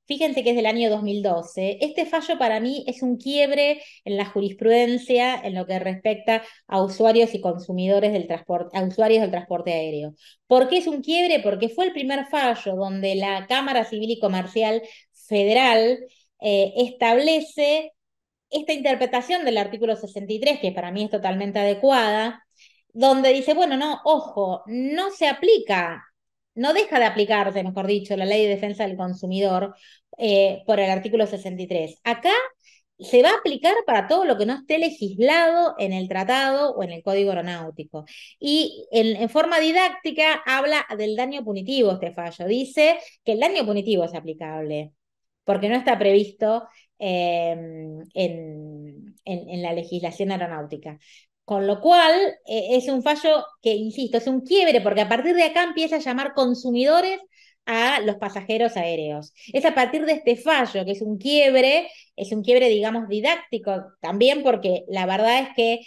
fíjense que es del año 2012, este fallo para mí es un quiebre en la jurisprudencia en lo que respecta a usuarios y consumidores del transporte, a usuarios del transporte aéreo. ¿Por qué es un quiebre? Porque fue el primer fallo donde la Cámara Civil y Comercial Federal establece esta interpretación del artículo 63, que para mí es totalmente adecuada, donde dice, bueno, no, ojo, no se aplica, no deja de aplicarse, mejor dicho, la ley de defensa del consumidor por el artículo 63. Acá se va a aplicar para todo lo que no esté legislado en el tratado o en el código aeronáutico. Y en forma didáctica habla del daño punitivo este fallo. Dice que el daño punitivo es aplicable, porque no está previsto en la legislación aeronáutica. Con lo cual, es un fallo que, insisto, es un quiebre, porque a partir de acá empieza a llamar consumidores a los pasajeros aéreos. Es a partir de este fallo, que es un quiebre, digamos, didáctico también, porque la verdad es que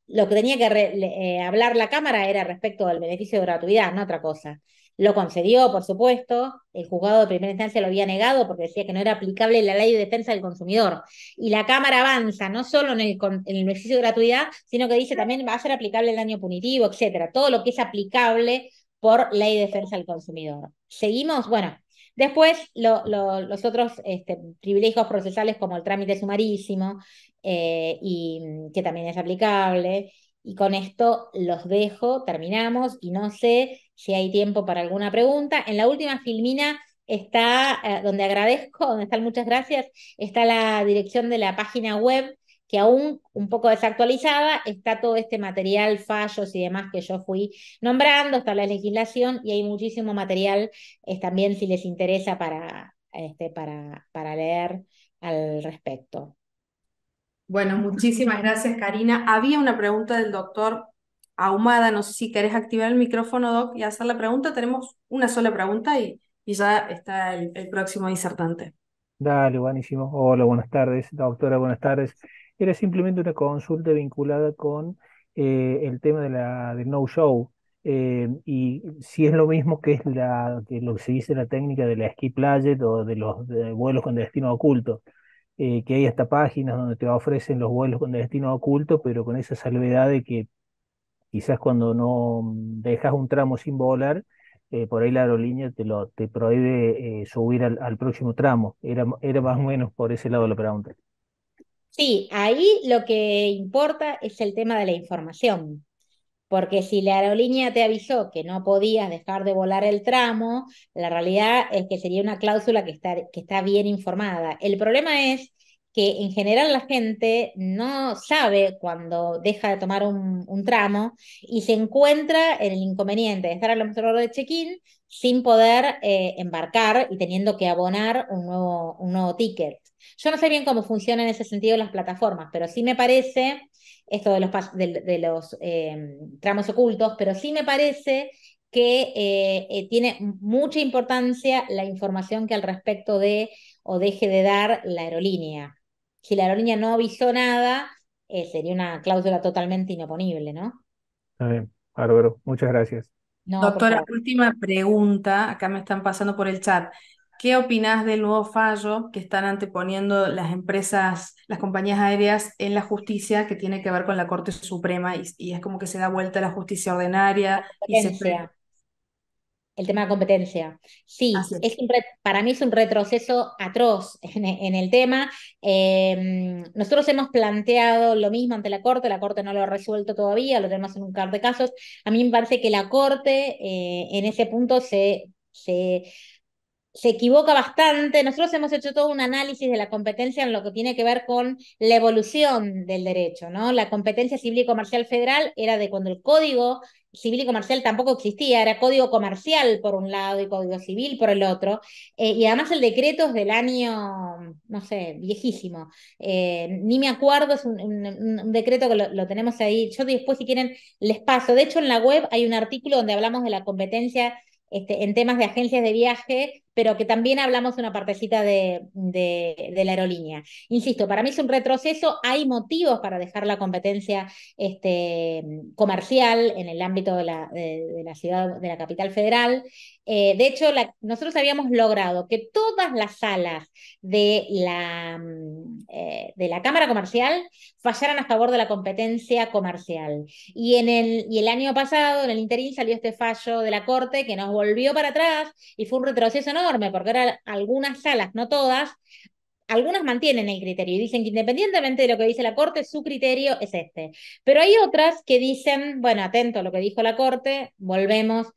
lo que tenía que hablar la Cámara era respecto al beneficio de gratuidad, no otra cosa. Lo concedió, por supuesto, el juzgado de primera instancia lo había negado porque decía que no era aplicable la ley de defensa del consumidor. Y la Cámara avanza no solo en el beneficio de gratuidad, sino que dice también va a ser aplicable el daño punitivo, etcétera. Todo lo que es aplicable por ley de defensa del consumidor. ¿Seguimos? Bueno, después los otros privilegios procesales como el trámite sumarísimo, y que también es aplicable. Y con esto los dejo, terminamos y no sé si hay tiempo para alguna pregunta. En la última filmina está, donde agradezco, donde están muchas gracias, está la dirección de la página web que aún un poco desactualizada, está todo este material, fallos y demás que yo fui nombrando, está la legislación y hay muchísimo material también si les interesa para leer al respecto. Bueno, muchísimas gracias, Karina. Había una pregunta del doctor Ahumada. No sé si querés activar el micrófono, Doc, y hacer la pregunta. Tenemos una sola pregunta y ya está el próximo disertante. Dale, buenísimo. Hola, buenas tardes, doctora, buenas tardes. Era simplemente una consulta vinculada con el tema del no-show y si es lo mismo que es que lo que se dice la técnica de la ski budget o de los vuelos con destino oculto, que hay hasta páginas donde te ofrecen los vuelos con destino oculto, pero con esa salvedad de que quizás cuando no dejas un tramo sin volar, por ahí la aerolínea te prohíbe subir al próximo tramo. Era más o menos por ese lado la pregunta. Sí, ahí lo que importa es el tema de la información. Porque si la aerolínea te avisó que no podías dejar de volar el tramo, la realidad es que sería una cláusula que está bien informada. El problema es que en general la gente no sabe cuando deja de tomar un tramo y se encuentra en el inconveniente de estar al mostrador de check-in sin poder embarcar y teniendo que abonar un nuevo ticket. Yo no sé bien cómo funcionan en ese sentido las plataformas, pero sí me parece esto de los tramos ocultos, pero sí me parece que tiene mucha importancia la información que al respecto de o deje de dar la aerolínea. Si la aerolínea no avisó nada, sería una cláusula totalmente inoponible, ¿no? Está bien, bárbaro, muchas gracias. No, por Doctora, favor. última pregunta, acá me están pasando por el chat. ¿Qué opinás del nuevo fallo que están anteponiendo las empresas, las compañías aéreas en la justicia que tiene que ver con la Corte Suprema y es como que se da vuelta a la justicia ordinaria y se... Competencia. El tema de competencia. Sí, Así es. para mí es un retroceso atroz en el tema. Nosotros hemos planteado lo mismo ante la Corte no lo ha resuelto todavía, lo tenemos en un par de casos. A mí me parece que la Corte en ese punto se equivoca bastante. Nosotros hemos hecho todo un análisis de la competencia en lo que tiene que ver con la evolución del derecho, ¿no? La competencia civil y comercial federal era de cuando el Código Civil y Comercial tampoco existía, era Código Comercial por un lado y Código Civil por el otro. Y además el decreto es del año, no sé, viejísimo. Ni me acuerdo, es un decreto que lo tenemos ahí. Yo después, si quieren, les paso. De hecho, en la web hay un artículo donde hablamos de la competencia en temas de agencias de viaje, pero que también hablamos de una partecita de la aerolínea. Insisto, para mí es un retroceso, hay motivos para dejar la competencia comercial en el ámbito de la ciudad, de la capital federal. De hecho, nosotros habíamos logrado que todas las salas de la Cámara Comercial fallaran a favor de la competencia comercial. Y el año pasado, en el interín, salió este fallo de la Corte que nos volvió para atrás y fue un retroceso enorme, porque ahora algunas salas, no todas, algunas mantienen el criterio y dicen que independientemente de lo que dice la Corte, su criterio es este. Pero hay otras que dicen, bueno, atento a lo que dijo la Corte, volvemos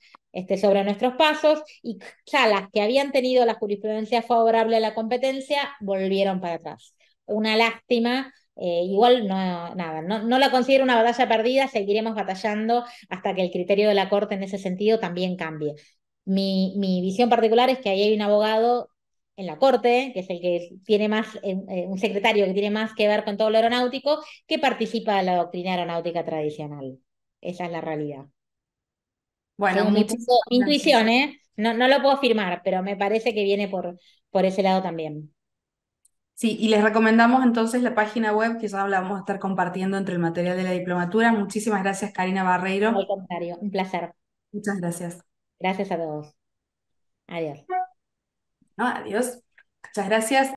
sobre nuestros pasos y salas que habían tenido la jurisprudencia favorable a la competencia volvieron para atrás. Una lástima. Igual no la considero una batalla perdida, seguiremos batallando hasta que el criterio de la Corte en ese sentido también cambie. Mi visión particular es que ahí hay un abogado en la Corte, que es el que tiene más, un secretario que tiene más que ver con todo lo aeronáutico, que participa de la doctrina aeronáutica tradicional. Esa es la realidad. Bueno, Según muchísimas mi gracias. intuición, ¿eh? No lo puedo afirmar, pero me parece que viene por ese lado también. Sí, y les recomendamos entonces la página web que ya la vamos a estar compartiendo entre el material de la diplomatura. Muchísimas gracias, Karina Al Barreiro. contrario, un placer. Muchas gracias. Gracias a todos. Adiós. ¿No? Adiós. Muchas gracias.